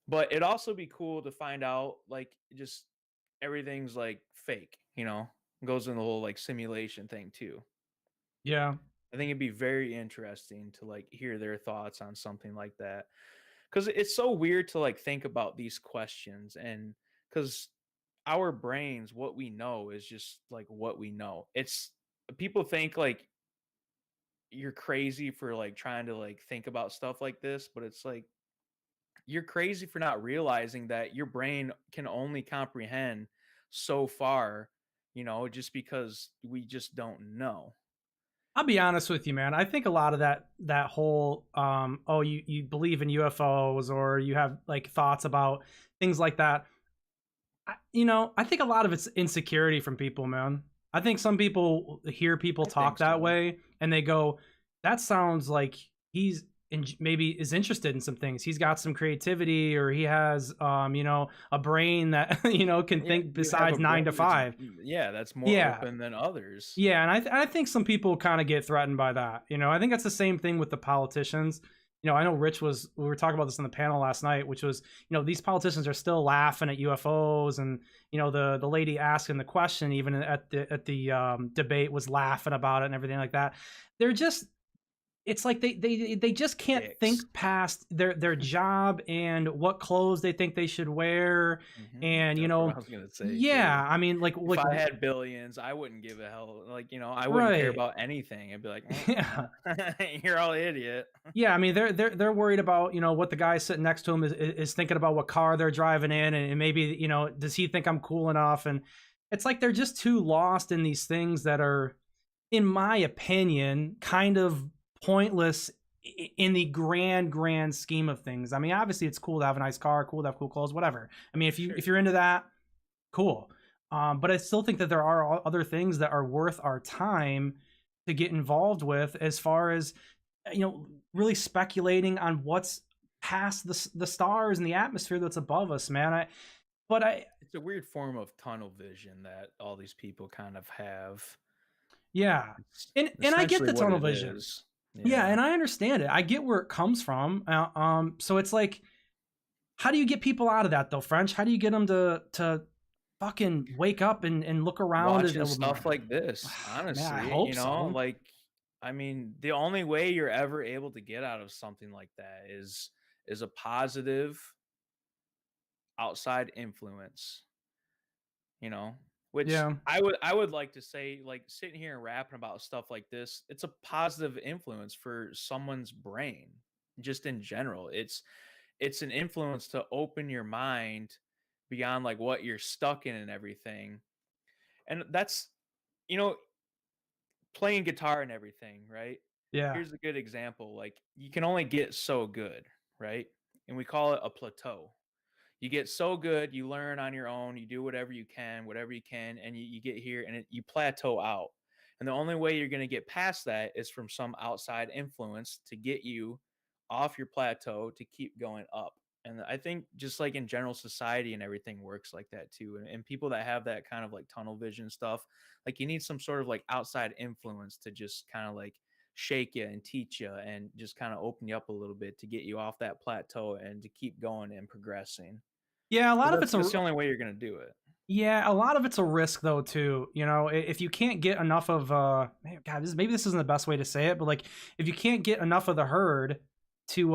But it'd also be cool to find out like just everything's like fake, goes in the whole like simulation thing too. Yeah. I think it'd be very interesting to like hear their thoughts on something like that. Cause it's so weird to like think about these questions, and because our brains, what we know is just like what we know. It's people think like you're crazy for like trying to like think about stuff like this, but it's like you're crazy for not realizing that your brain can only comprehend so far, just because we just don't know. I'll be honest with you, man. I think a lot of that whole oh, you believe in UFOs or you have like thoughts about things like that. I think a lot of it's insecurity from people, man. I think some people hear people I think talk that so. way and they go, "That sounds like maybe is interested in some things. He's got some creativity, or he has, a brain that can Yeah, think you have a besides nine to brain that's five." yeah, that's more Yeah, open than others. yeah, and I think some people kind of get threatened by that. I think that's the same thing with the politicians. I know we were talking about this on the panel last night, which was, these politicians are still laughing at UFOs, and the lady asking the question even at the debate was laughing about it and everything like that. They're just it's like they just can't Dicks. think past their job and what clothes they think they should wear, and That's what I was gonna say too. yeah, I mean, If like I had billions, I wouldn't give a hell. Like, I wouldn't care right. about anything. I'd be like, Yeah. you're all idiot." Yeah, I mean, they're worried about what the guy sitting next to him is thinking about what car they're driving in, and maybe does he think I'm cool enough? And it's like they're just too lost in these things that are, in my opinion, kind of pointless in the grand scheme of things. I mean, obviously it's cool to have a nice car, cool to have cool clothes, whatever. I mean, if Sure. you're into that, cool. But I still think that there are other things that are worth our time to get involved with, as far as really speculating on what's past the stars and the atmosphere that's above us, man. But I It's a weird form of tunnel vision that all these people kind of have. Yeah, It's and I get essentially the what tunnel it vision. is. Yeah, Yeah. and I understand it. I get where it comes from. So it's like, how do you get people out of that though, French? How do you get them to fucking wake up and look around a Watching little more? stuff like this, Man, I honestly, hope so. like, I mean, the only way you're ever able to get out of something like that is a positive outside influence, you know, which Yeah. I would like to say, like, sitting here and rapping about stuff like this, it's a positive influence for someone's brain, just in general. It's an influence to open your mind beyond like what you're stuck in and everything. And that's, you know, playing guitar and everything, right? Yeah. Here's a good example. Like, you can only get so good, right? And we call it a plateau. You get so good, you learn on your own, you do whatever you can, and you get here and you plateau out. And the only way you're going to get past that is from some outside influence to get you off your plateau to keep going up. And I think just like in general society and everything works like that too. And people that have that kind of like tunnel vision stuff, like you need some sort of like outside influence to just kind of like shake you and teach you and just kind of open you up a little bit to get you off that plateau and to keep going and progressing. Yeah, a 'Cause lot of that's it's a that's the only way you're gonna do it. yeah, a lot of it's a risk though too. You know, if you can't get enough of God, maybe this isn't the best way to say it, but like if you can't get enough of the herd to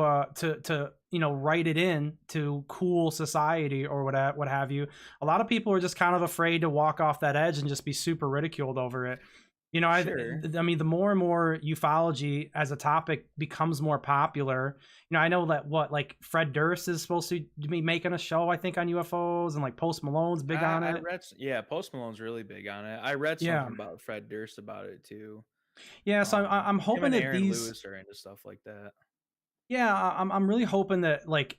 write it in to cool society or what have you, a lot of people are just kind of afraid to walk off that edge and just be super ridiculed over it. You know, Sure. I mean, the more and more ufology as a topic becomes more popular, you know, I know that like Fred Durst is supposed to be making a show, I think, on UFOs, and like Post Malone's big on I it. read s yeah, Post Malone's really big on it. I read Yeah, something about Fred Durst about it too. yeah. So I'm Him hoping and that Aaron these, Lewis are into stuff like that. yeah, I'm really hoping that like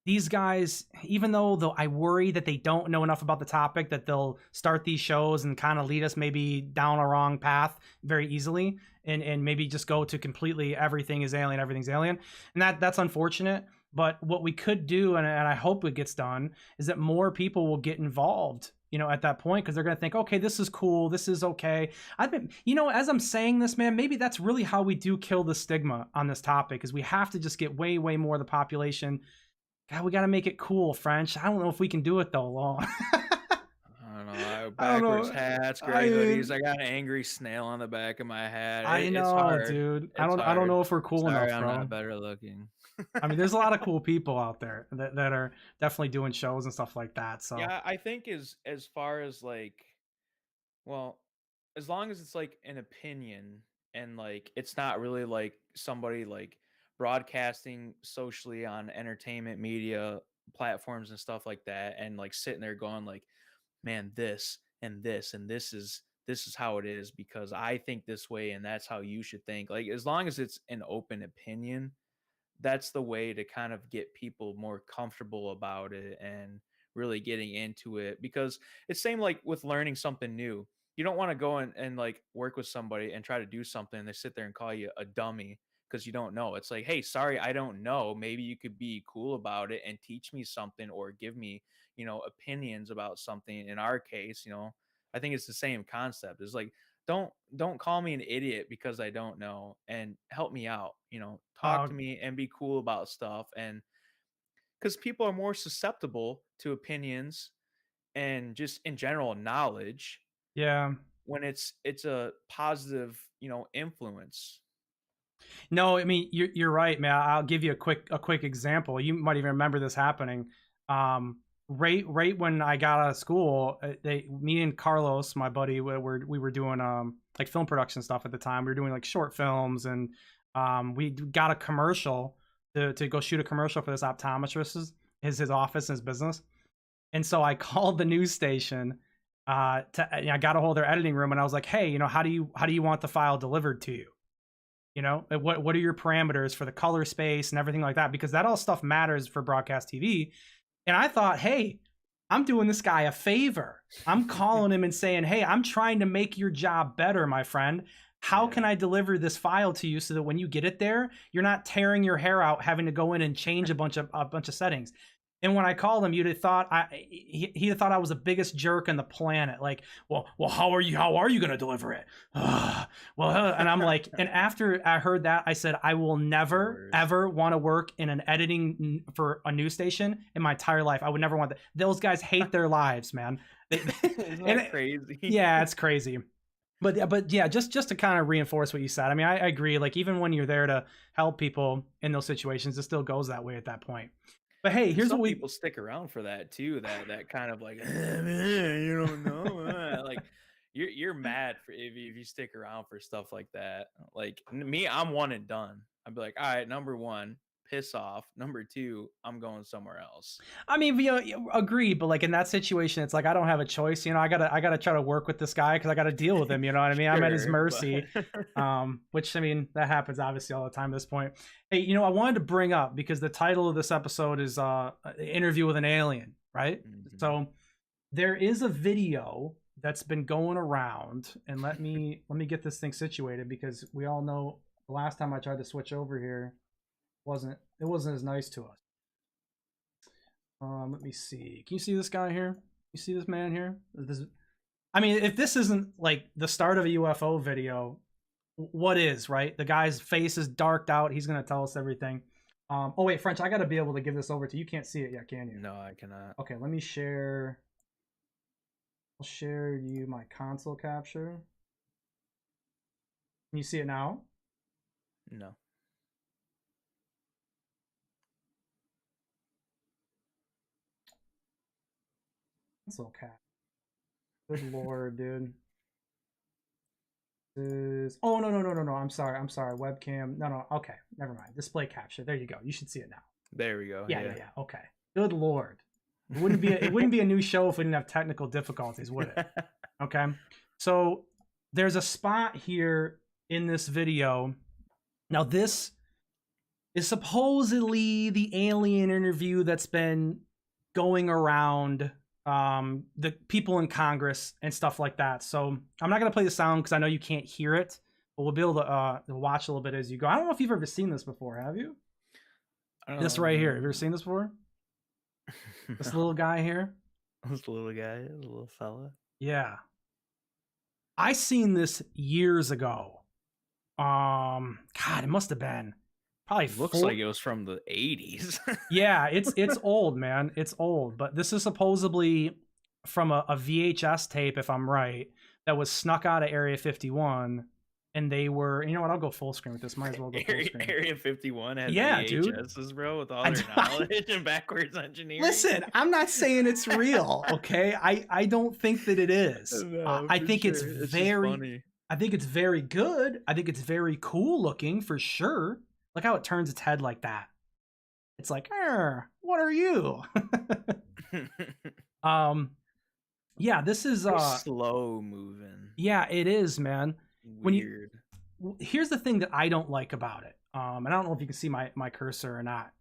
these guys, even though I worry that they don't know enough about the topic, that they'll start these shows and kind of lead us maybe down a wrong path very easily, and maybe just go to completely everything is alien, everything's alien, and that's unfortunate. But what we could do, and I hope it gets done, is that more people will get involved. You know, at that point, because they're gonna think, okay, this is cool, this is okay. I've been, you know, as I'm saying this, man, maybe that's really how we do kill the stigma on this topic, is we have to just get way, way more of the population. God, we got to make it cool, French. I don't know if we can do it though. Long. I don't know, I I don't backwards know. hats, I gray hoodies. mean, I got an angry snail on the back of my hat. I It's know, hard. dude. It's I don't hard. know if we're cool Sorry, enough, I'm not bro. better looking. I mean, there's a lot of cool people out there that are definitely doing shows and stuff like that. So, Yeah, I think as far as like, well, as long as it's like an opinion and like it's not really like somebody like broadcasting socially on entertainment media platforms and stuff like that and like sitting there going like, man, this and this and this is how it is because I think this way and that's how you should think. Like as long as it's an open opinion, that's the way to kind of get people more comfortable about it and really getting into it because it's same like with learning something new. You don't want to go and like work with somebody and try to do something and they sit there and call you a dummy because you don't know. It's like, hey, sorry, I don't know. Maybe you could be cool about it and teach me something or give me, opinions about something. In our case, I think it's the same concept. It's like, don't call me an idiot because I don't know and help me out, talk uh, to me and be cool about stuff and cuz people are more susceptible to opinions and just in general knowledge yeah. when it's a positive, influence. No, I mean you're right, man. I'll give you a quick example. You might even remember this happening. Right when I got out of school, me and Carlos, my buddy, we were doing like film production stuff at the time. We were doing like short films, and we got a commercial to go shoot a commercial for this optometrist, his office and his business. And so I called the news station. I got a hold of their editing room, and I was like, hey, how do you want the file delivered to you? What are your parameters for the color space and everything like that, because that all stuff matters for broadcast TV. And I thought, hey, I'm doing this guy a favor. I'm calling him and saying, hey, I'm trying to make your job better, my friend. How can Yeah. I deliver this file to you so that when you get it there, you're not tearing your hair out having to go in and change a bunch of settings? And when I called him, you'd have thought he'd have thought I was the biggest jerk on the planet. Like, well, how are you going to deliver it? And I'm like, and after I heard that, I said, I will It's the never worst. ever want to work in an editing for a news station in my entire life. I would never want that. Those guys hate their lives, man. They, Isn't and that crazy? yeah, it's crazy. But yeah, just to kind of reinforce what you said. I mean, I agree. Like even when you're there to help people in those situations, it still goes that way at that point. But hey, And here's what some we people stick around for that too, that kind of like, man, you don't know, like you're mad for if you stick around for stuff like that. Like me, I'm one and done. I'd be like, all right, number one, piss off. Number two, I'm going somewhere else. I mean, agree, but like in that situation, it's like I don't have a choice. I gotta try to work with this guy because I got to deal with him. You know what I mean? I'm at his Sure, mercy. but Which I mean, that happens obviously all the time at this point. Hey, I wanted to bring up because the title of this episode is "Interview with an Alien," right? Mhm. So there is a video that's been going around, and let me get this thing situated because we all know the last time I tried to switch over here wasn't as nice to us. Let me see. Can you see this guy here? You see this man here? I mean, if this isn't like the start of a UFO video, what is, right? The guy's face is darked out. He's gonna tell us everything. Oh wait, French, I gotta be able to give this over to you. You can't see it yet, can you? No, I cannot. Okay, let me share. I'll share you my console capture. Can you see it now? No. Console cap. Good lord, dude. Is oh no. I'm sorry. Webcam. No. Okay, never mind. Display capture. There you go. You should see it now. There we go. Yeah. Yeah. Okay. Good lord. It wouldn't be a new show if we didn't have technical difficulties, would it? Okay. So there's a spot here in this video. Now this is supposedly the alien interview that's been going around the people in Congress and stuff like that. So I'm not gonna play the sound because I know you can't hear it, but we'll be able to watch a little bit as you go. I don't know if you've ever seen this before, have you? This right here. Have you ever seen this before? This No. little guy here? This little guy, this little fella. Yeah. I seen this years ago. God, it must have been probably Looks like it was from the 80s. Yeah, it's old, man. It's old, but this is supposedly from a VHS tape, if I'm right, that was snuck out of Area 51, and they were. You know what? I'll go full screen with this. Might as well go full screen. Area 51 had Yeah, dude. VHSs, bro, with all their knowledge and backwards engineering. Listen, I'm not saying it's real, okay? I don't think that it is. No, I for think sure. it's It's just very. funny. I think it's very good. I think it's very cool looking for sure. Look how it turns its head like that. It's like, what are you? Yeah, this is Very slow moving. yeah, it is, man. Weird. Here's the thing that I don't like about it. And I don't know if you can see my cursor or not.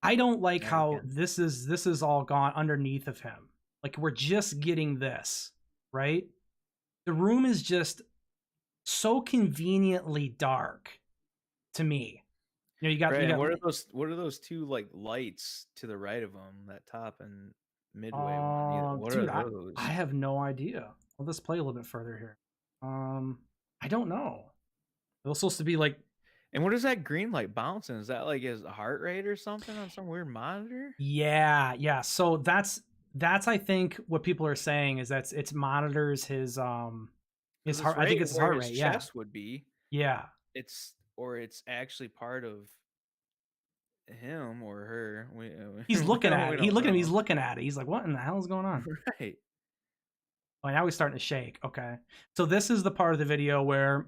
I don't like how this is all gone underneath of him. Like we're just getting this, right? The room is just so conveniently dark to me. You got, Right, you and got what are those two like lights to the right of them, that top and midway one? What are dude, those? I have no idea. Let's play a little bit further here. I don't know. It was supposed to be like, And what is that green light bouncing? Is that like his heart rate or something on some weird monitor? yeah. So that's I think what people are saying is that it's monitors his heart. I think it's his heart rate. His Yeah, chest would be. yeah. It's actually part of him or her. He's looking at we it. don't know. He's looking at it. He's like, what in the hell is going on? Right. Oh, now he's starting to shake. Okay, so this is the part of the video where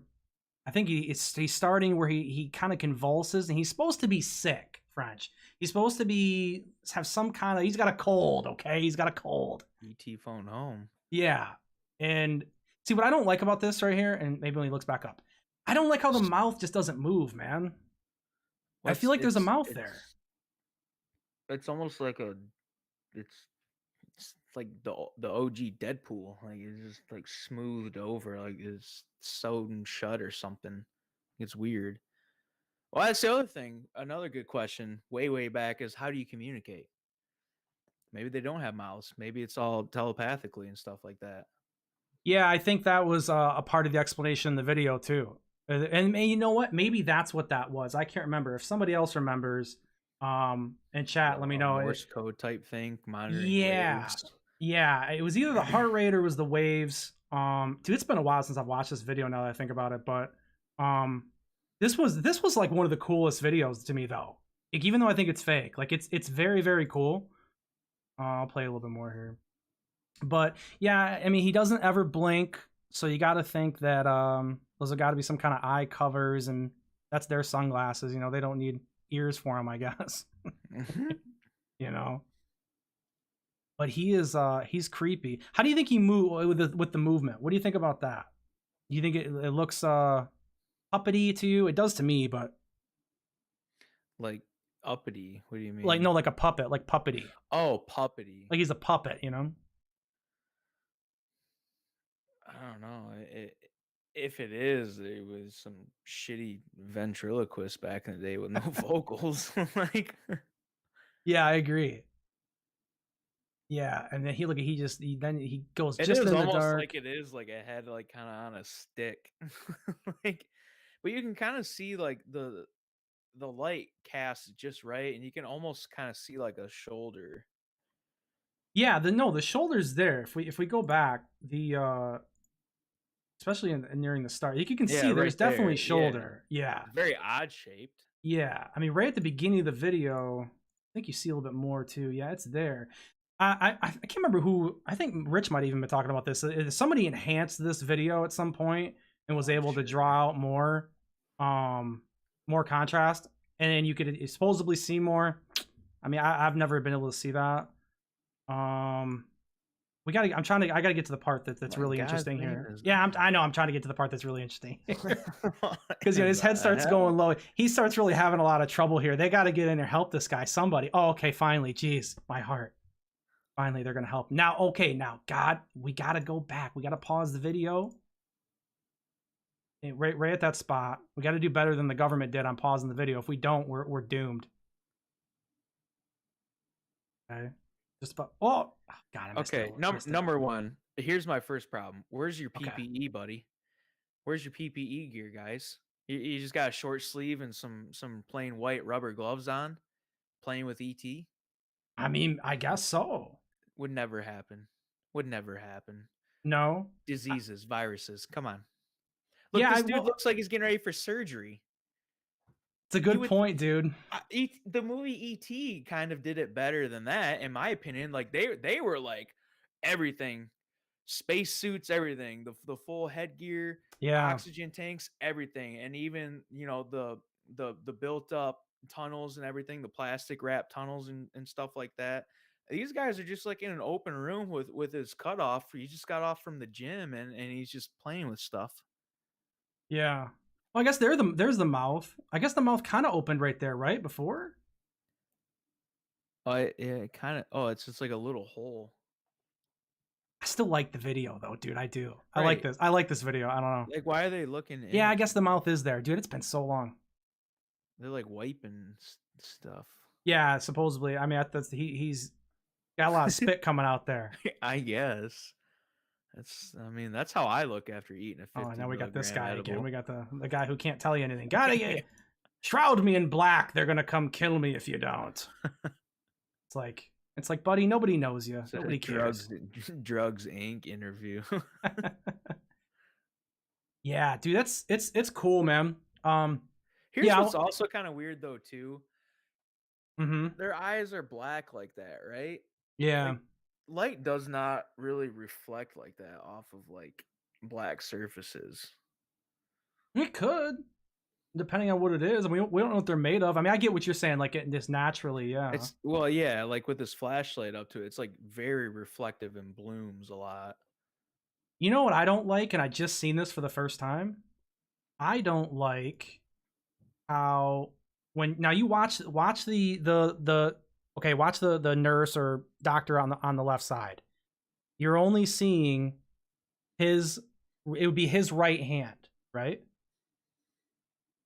I think he's starting where he kind of convulses, and he's supposed to be sick. French. He's supposed to have some kind of. He's got a cold. Okay, he's got a cold. ET phone home. Yeah, and see what I don't like about this right here, and maybe when he looks back up, I don't like how the mouth just doesn't move, man. I feel like there's a mouth there. It's almost like it's like the OG Deadpool. Like it's just like smoothed over, like it's sewn shut or something. It's weird. Well, that's the other thing. Another good question, way back, is how do you communicate? Maybe they don't have mouths. Maybe it's all telepathically and stuff like that. Yeah, I think that was a part of the explanation in the video too. And you know what? Maybe that's what that was. I can't remember. If somebody else remembers, in chat, let me know. Morse code type thing, monitoring waves. Yeah. It was either the heart rate or was the waves. Dude, it's been a while since I've watched this video. Now that I think about it, but this was like one of the coolest videos to me, though. Like, even though I think it's fake, like it's very very cool. I'll play a little bit more here. But yeah, I mean, he doesn't ever blink, so you got to think that those have got to be some kind of eye covers, and that's their sunglasses. You know, they don't need ears for him, I guess. You know, but he's creepy. How do you think he move with the movement? What do you think about that? Do you think it looks puppety to you? It does to me, but Like uppity. What do you like mean? no, like a puppet, like puppety, Oh, puppety. like he's a puppet. You know? I don't know. If it is, it was some shitty ventriloquist back in the day with no vocals. Like, Yeah, I agree. Yeah, and then then he goes it just is in the almost dark. like it is like a head, like kind of on a stick. Like, but you can kind of see like the light cast just right, and you can almost kind of see like a shoulder. Yeah, the shoulder's there. If we go back, the especially nearing the start, you can Yeah, see there's right definitely there. Yeah, shoulder. Yeah, it's very odd shaped. yeah. I mean, right at the beginning of the video, I think you see a little bit more too. Yeah, it's there. I can't remember who. I think Rich might even been talking about this. Somebody enhanced this video at some point and was Oh, I'm able to sure. draw out um, more contrast, and then you could supposedly see more. I mean, I've never been able to see that. Um, we gotta. I'm trying to. I gotta get to the part that's What in really God's interesting name here. is Yeah, that? I know. I'm trying to get to the part that's really interesting. What Because in his head the starts hell? going low. He starts really having a lot of trouble here. They got to get in there, help this guy. Somebody. Oh, okay. Finally, jeez, my heart. Finally, they're gonna help now. Okay, now, God, we gotta go back. We gotta pause the video. Right at that spot. We got to do better than the government did on pausing the video. If we don't, we're doomed. Okay. Just about. Oh, God, I missed it. Okay, Missed it. number one. Here's my first problem. Where's your Okay. PPE, buddy? Where's your PPE gear, guys? You just got a short sleeve and some plain white rubber gloves on, playing with ET. I mean, I guess so. Would never happen. Would never happen. No. Diseases, viruses. Come on. Look, Yeah, I this dude will. looks like he's getting ready for surgery. It's a You good would point, dude. The movie E.T. kind of did it better than that, in my opinion. Like they were like everything, space suits, everything, the full headgear, Yeah. oxygen tanks, everything, and even the built up tunnels and everything, the plastic wrap tunnels and stuff like that. These guys are just like in an open room with his cutoff. He just got off from the gym and he's just playing with stuff. Yeah. Well, I guess there's the mouth. I guess the mouth kind of opened right there, right before. Yeah, kind of. Oh, it's just like a little hole. I still like the video though, dude. I do. I like Right. this. I like this video. I don't know. Like, why are they looking in Yeah, I it? guess the mouth is there, dude. It's been so long. They're like wiping stuff. Yeah, supposedly. I mean, he's got a lot of spit coming out there. I guess. I mean, that's how I look after eating a Oh, and 50 now we got this milligram guy again. edible. We got the guy who can't tell you anything. Gotta Yeah. get shroud me in black. They're gonna come kill me if you don't. It's like, buddy, nobody knows you. It's a Nobody cares. drugs Inc. interview. Yeah, dude, it's cool, man. Here's Yeah. what's also kind of weird though too. Mm-hmm. Their eyes are black like that, right? Yeah. Like light does not really reflect like that off of like black surfaces. It could, depending on what it is. I mean, we don't know what they're made of. I mean, I get what you're saying, like it just naturally, yeah. It's well, yeah, like with this flashlight up to it, it's like very reflective and blooms a lot. You know what I don't like, and I just seen this for the first time? I don't like how when now you watch the okay, watch the nurse or doctor on the left side. You're only seeing his it would be his right hand, right?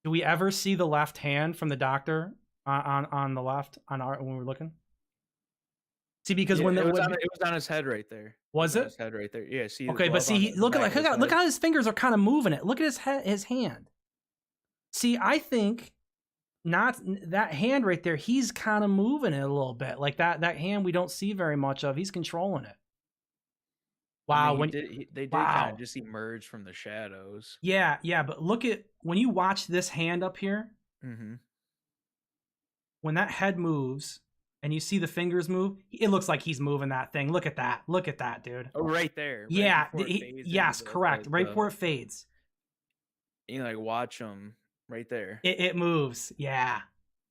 Do we ever see the left hand from the doctor on the left on our when we're looking? See, because Yeah, when it was on his head right there. It was was on it? his head right there. Yeah, see the Okay, but glove on see, the look at back of his head. look how his fingers are kind of moving it. Look at his hand. See, I think not that hand right there. He's kind of moving it a little bit, like that hand we don't see very much of. He's controlling it. I Wow, mean, they did kind of wow, just emerge from the shadows. yeah, yeah. But look at when you watch this hand up here. Mhm. when that head moves and you see the fingers move, it looks like he's moving that thing. Look at that. Look at that, dude. Oh, right there, right Yeah. before it fades into Yes, the correct. Right before it fades, you know, like watch him right there. it moves. Yeah.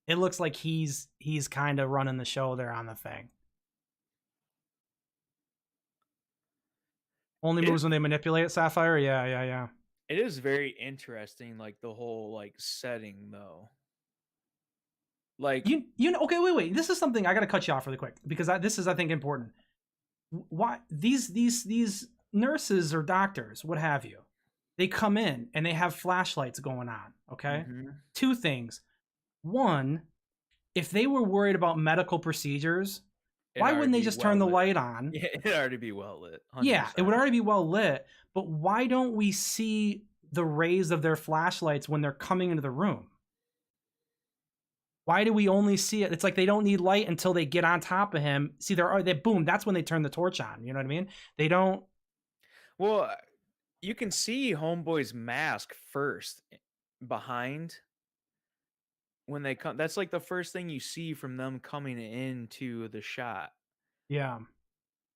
It looks like he's kind of running the show there on the thing. Only It moves when they manipulate it, Sapphire. Yeah, yeah, yeah. it is very interesting, like the whole like setting though. Like, You know, okay, wait. This is something I got to cut you off really quick because this is, I think, important. Why these nurses or doctors, what have you, they come in and they have flashlights going on. Okay, mm-hmm, two things. One, if they were worried about medical procedures, it'd why already wouldn't they be just turn well the lit. light on? Yeah, it'd already be well lit, Yeah, it 100%. would already be well lit. But why don't we see the rays of their flashlights when they're coming into the room? Why do we only see it? It's like they don't need light until they get on top of him. See, they boom. That's when they turn the torch on. You know what I mean? They don't. Well, you can see Homeboy's mask first behind when they come. That's like the first thing you see from them coming into the shot. Yeah.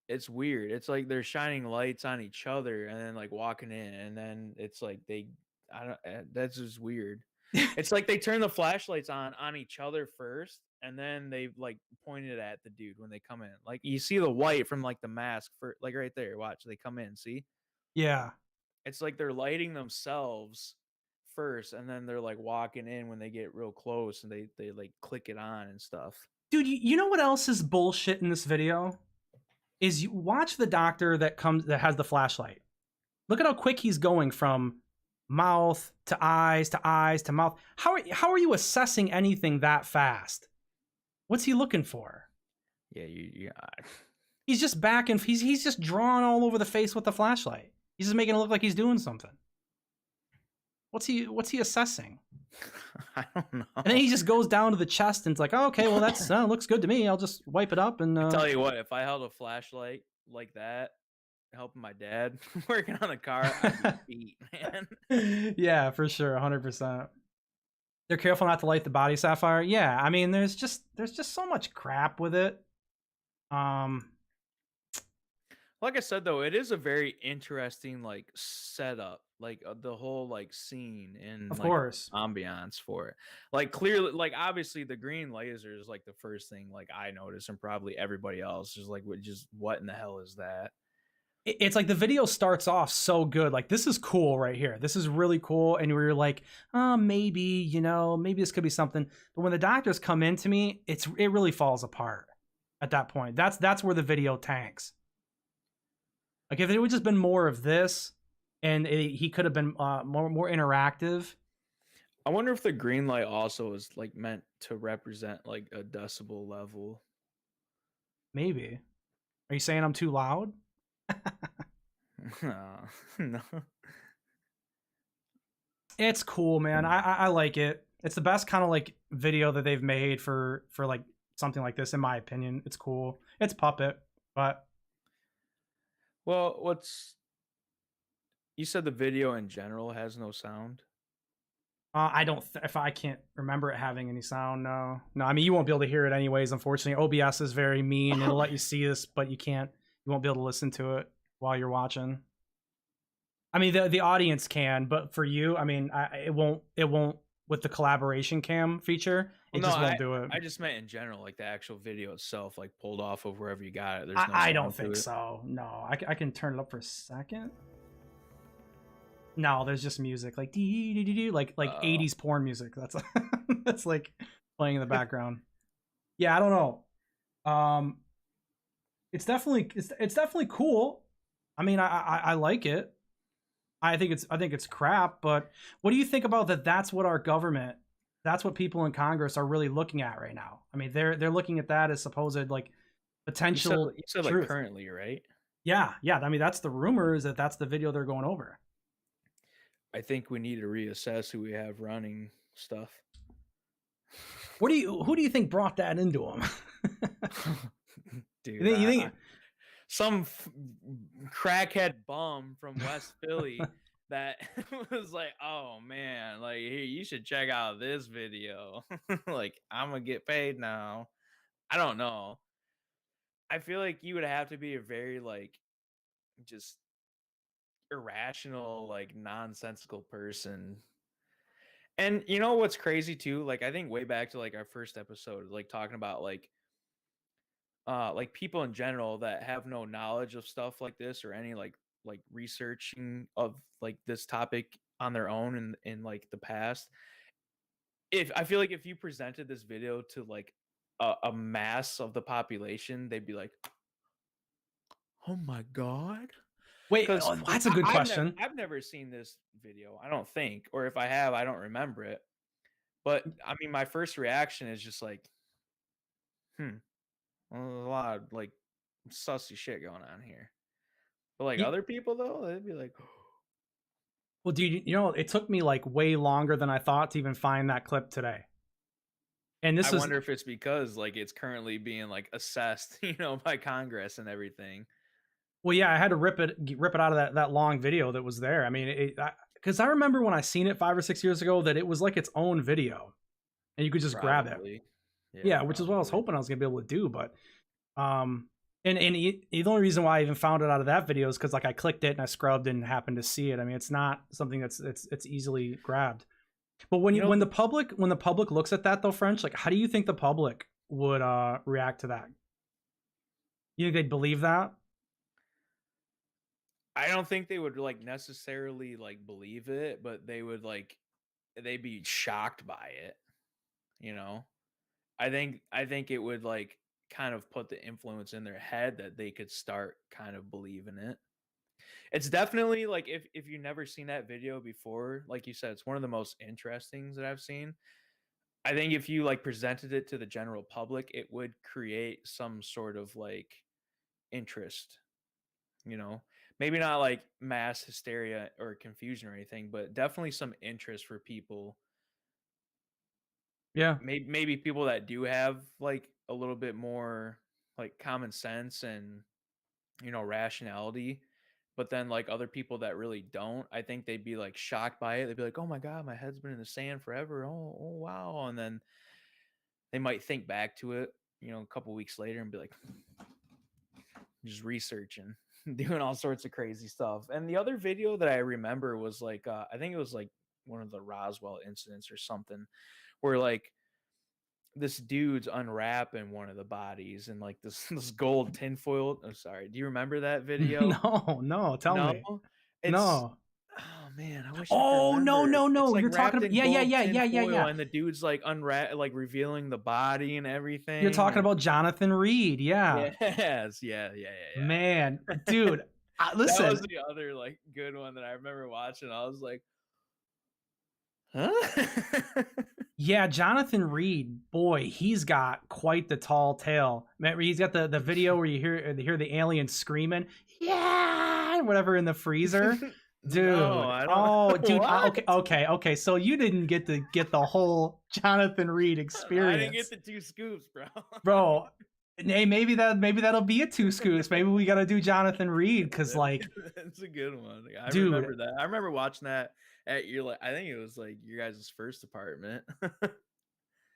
It's weird. It's like they're shining lights on each other and then like walking in, and then it's like I don't. That's just weird. It's like they turn the flashlights on each other first, and then they like pointed at the dude when they come in. Like you see the white from like the mask for like right there. Watch, they come in. See, Yeah. it's like they're lighting themselves first, and then they're like walking in when they get real close, and they like click it on and stuff. Dude, you know what else is bullshit in this video? Is you watch the doctor that has the flashlight. Look at how quick he's going from mouth to eyes to eyes to mouth. How are you assessing anything that fast? What's he looking for? Yeah, you He's just back and he's just drawing all over the face with the flashlight. He's just making it look like he's doing something. What's he assessing? I don't know. And then he just goes down to the chest and it's like, oh, okay, well that's looks good to me. I'll just wipe it up and Tell you what, if I held a flashlight like that, helping my dad working on the car, I'd be beat, man. Yeah, for sure, 100%. They're careful not to light the body, Sapphire. Yeah, I mean, there's just so much crap with it. Like I said though, it is a very interesting like setup, like the whole like scene and Of like course. ambiance for it. Like clearly, like obviously the green laser is like the first thing like I noticed, and probably everybody else is like, what in the hell is that? It's like the video starts off so good. Like, this is cool right here. This is really cool. And we're like, oh, maybe, maybe this could be something. But when the doctors come into me, it really falls apart at that point. That's where the video tanks. Like, if it would just been more of this and he could have been more interactive. I wonder if the green light also is like meant to represent like a decibel level. Maybe. Are you saying I'm too loud? No. It's cool, man. I like it. It's the best kind of like video that they've made for like something like this, in my opinion. It's cool. It's Puppet, but Well, you said the video in general has no sound? I don't. If I can't remember it having any sound, no. I mean, you won't be able to hear it anyways. Unfortunately, OBS is very mean. It'll let you see this, but you can't. You won't be able to listen to it while you're watching. I mean, the audience can, but for you, I mean, it won't with the collaboration cam feature. It just won't do it. I just meant in general, like the actual video itself, like pulled off of wherever you got it. There's no I sound don't to think it. so. No, I can turn it up for a second. No, there's just music like like 80s porn music. That's that's like playing in the background. Yeah, I don't know. It's definitely cool. I mean, I like it. I think it's crap, but what do you think about that? That's what our government, that's what people in Congress are really looking at right now. I mean, they're looking at that as supposed like potential. You said truth. like currently, right? Yeah. I mean, that's the rumors that's the video they're going over. I think we need to reassess who we have running stuff. Who do you think brought that into them? Dude, you think some crackhead bum from West Philly that was like, oh man, like here you should check out this video. Like I'm gonna get paid now. I don't know. I feel like you would have to be a very like just irrational, like nonsensical person. And you know what's crazy too? Like I think way back to like our first episode, like talking about like people in general that have no knowledge of stuff like this or any like researching of like this topic on their own in like the past. If I feel like if you presented this video to like a mass of the population, they'd be like, "Oh my god." Wait, Because oh, that's a good question. I've never seen this video, I don't think, or if I have, I don't remember it. But I mean, my first reaction is just like, "Hmm, well, there's a lot of like sussy shit going on here." But like You, other people though, they'd be like, well, dude, you know, it took me like way longer than I thought to even find that clip today. And I this was, wonder if it's because like it's currently being like assessed, by Congress and everything. well, yeah, I had to rip it out of that long video that was there. I mean, because I remember when I seen it 5 or 6 years ago that it was like its own video, and you could just grab it. Probably. Yeah, Yeah, which is what I was probably. hoping I was gonna be able to do. But the only reason why I even found it out of that video is because like I clicked it and I scrubbed and happened to see it. I mean, it's not something that's it's easily grabbed. But when You you know, when the public looks at that though, French, like how do you think the public would react to that? You think they'd believe that? I don't think they would like necessarily like believe it, but they would like they'd be shocked by it, you know? I think it would like kind of put the influence in their head that they could start kind of believing it. It's definitely like if you've never seen that video before, like you said, it's one of the most interesting that I've seen. I think if you like presented it to the general public, it would create some sort of like interest, you know? Maybe not like mass hysteria or confusion or anything, but definitely some interest for people. Yeah, Maybe people that do have like a little bit more like common sense and rationality, but then like other people that really don't, I think they'd be like shocked by it. They'd be like, "Oh my god, my head's been in the sand forever. Oh wow." And then they might think back to it, a couple weeks later and be like just researching, doing all sorts of crazy stuff. And the other video that I remember was like I think it was like one of the Roswell incidents or something where like this dude's unwrapping one of the bodies and like this this gold tinfoil. I'm sorry. Do you remember that video? no, no, tell No? me, It's no. oh man, I wish I could Oh no, remember. no, It's no! like You're talking wrapped about in gold tinfoil yeah. and the dude's like like revealing the body and You're everything talking and about Jonathan Reed, yeah. yes, yeah. Man, dude, That was listen, the other like good one that I remember watching. I was like, "Huh?" yeah, Jonathan Reed, boy, he's got quite the tall tale. Remember, he's got the video where you hear the alien screaming, yeah, whatever in the freezer, No, dude. I don't Oh, dude, what? okay. So you didn't get to get the whole Jonathan Reed I didn't get experience, the 2 scoops, bro. bro. Hey, maybe that'll be a two scoops. Maybe we got to do Jonathan Reed because, like, That's a good one. I dude, remember that. I remember watching that at your like I think it was like your guys' first apartment.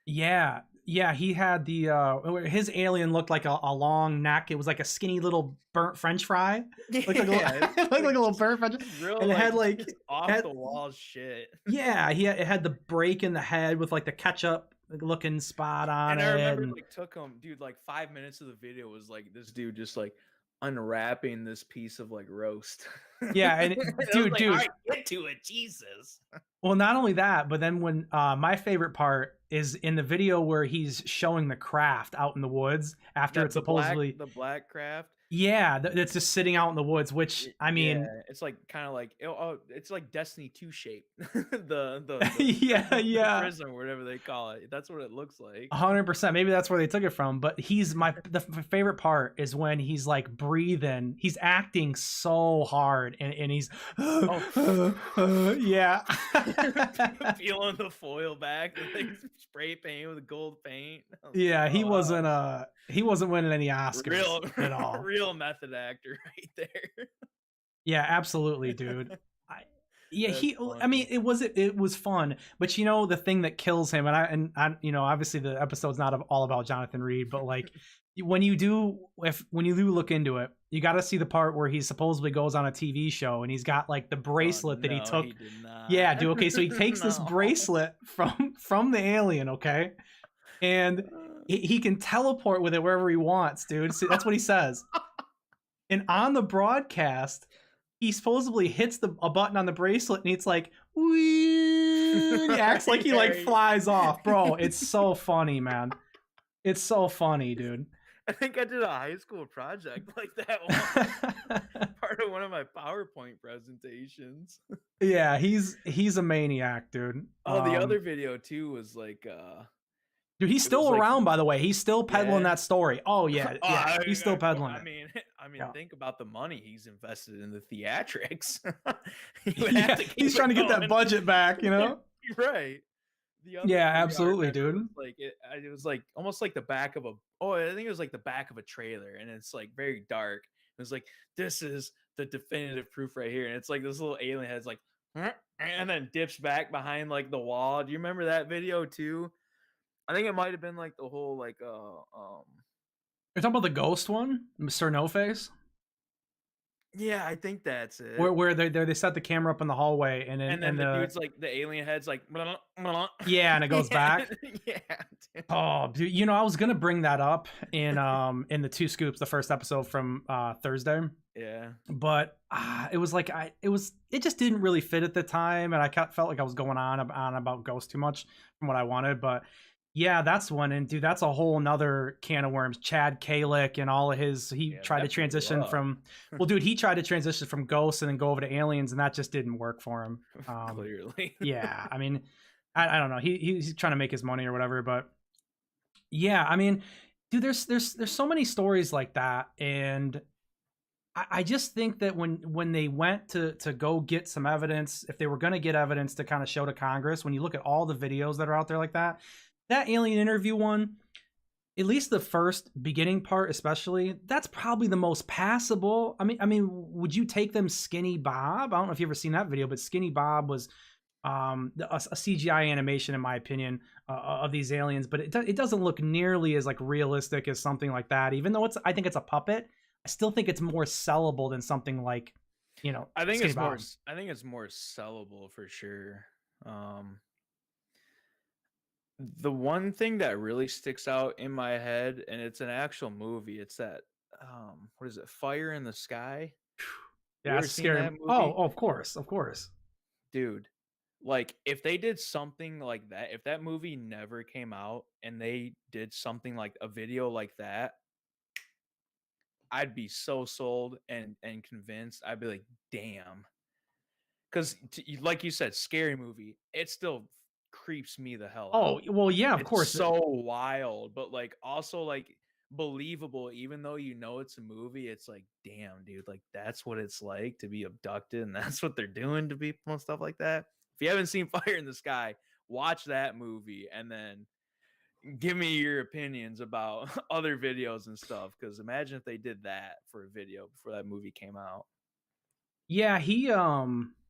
yeah, he had the his alien looked like a long neck. It was like a skinny little burnt French fry. Looked like a little, Yeah, looked like a little burnt French, just real and it like had like just off had the wall shit. yeah, it had the break in the head with like the ketchup looking spot on And I it. remember And like took him, dude, like 5 minutes of the video was like this dude just like unwrapping this piece of like roast. yeah, and And I was like, all dude, right, get to it, Jesus. well, not only that, but then when my favorite part is in the video where he's showing the craft out in the woods after That it's supposedly the black craft. yeah, that's just sitting out in the woods. Which I Yeah, mean, it's like kind of like it's like Destiny 2 shape. The yeah. prism, whatever they call it. That's what it looks like. 100%. Maybe that's where they took it from. But he's the favorite part is when he's like breathing. He's acting so hard, and he's Oh, yeah, peeling the foil back, and like spray paint with gold paint. I was like, yeah. oh wow, He wasn't winning any Oscars real at all. real method actor right there. Yeah, absolutely, dude. Yeah, That's I mean, funny. it was fun, but you know the thing that kills him, and you know, obviously the episode's not all about Jonathan Reed, but like when you do look into it, you got to see the part where he supposedly goes on a TV show and he's got like the Oh bracelet that he no, he took. did Yeah, not. dude. Okay, so he takes this No. bracelet from the alien, okay, and he can teleport with it wherever he wants, dude. So that's what he says. And on the broadcast, he supposedly hits a button on the bracelet, and it's like, "Wee," he acts like he Yeah, like flies off, bro. It's so funny, man. It's so funny, dude. I think I did a high school project like that once. Part of one of my PowerPoint presentations. Yeah, he's a maniac, dude. Oh, the other video too was Dude, he's it was still like around, by the way. He's still peddling yeah. that story. Oh Oh, yeah, yeah, he's still well, peddling it. I mean, Yeah, think about the money he's invested in the theatrics. You would have yeah, to keep he's trying it to get that going. budget back, you know? Right. The other Yeah, video I absolutely, remember was dude. like it was like almost like the back of a oh I think it was like the back of a trailer and it's like very dark. It was like this is the definitive proof right here, and it's like this little alien head's like and then dips back behind like the wall. Do you remember that video too? I think it might have been like the whole like You're talking about the ghost one, Mr. No Face? yeah, I think that's it. Where they set the camera up in the hallway and then And then the dude's like the alien head's like yeah, and it goes yeah, back. yeah, dude. Oh, dude, you know, I was gonna bring that up in the Two Scoops, the first episode from Thursday, Yeah. but it was like it just didn't really fit at the time, and felt like I was going on about Ghost too much from what I wanted, but yeah, that's one, and dude, that's a whole nother can of worms. Chad Kalick and all of his, he Yeah, tried to that blew transition up. from, well, dude, he tried to transition from Ghosts and then go over to Aliens, and that just didn't work for him. Clearly. Yeah, I mean, I don't know, he's trying to make his money or whatever, but yeah, I mean, dude, there's so many stories like that, and I just think that when they went to go get some evidence, if they were going to get evidence to kind of show to Congress, when you look at all the videos that are out there like that alien interview one, at least the first beginning part, especially, that's probably the most passable. I mean, would you take them Skinny Bob? I don't know if you've ever seen that video, but Skinny Bob was a CGI animation, in my opinion, of these aliens, but it doesn't look nearly as like realistic as something like that. Even though I think it's a puppet, I still think it's more sellable than something like, you know, I think Skinny it's more Bob. I think it's more sellable for sure. Um the one thing that really sticks out in my head, and it's an actual movie, it's that what is it? Fire in the Sky? You Yeah, ever it's seen scary. that Oh, movie? oh, of course, of course. Dude, like if they did something like that, if that movie never came out and they did something like a video like that, I'd be so sold and convinced. I'd be like, "Damn." Cuz like you said, scary movie, it still creeps me the hell Oh, out. well, yeah, of It's course. so wild, but like also like believable even though you know it's a movie. It's like, "Damn, dude, like that's what it's like to be abducted and that's what they're doing to people and stuff like that." If you haven't seen Fire in the Sky, watch that movie and then give me your opinions about other videos and stuff. Because imagine if they did that for a video before that movie came out. Yeah, I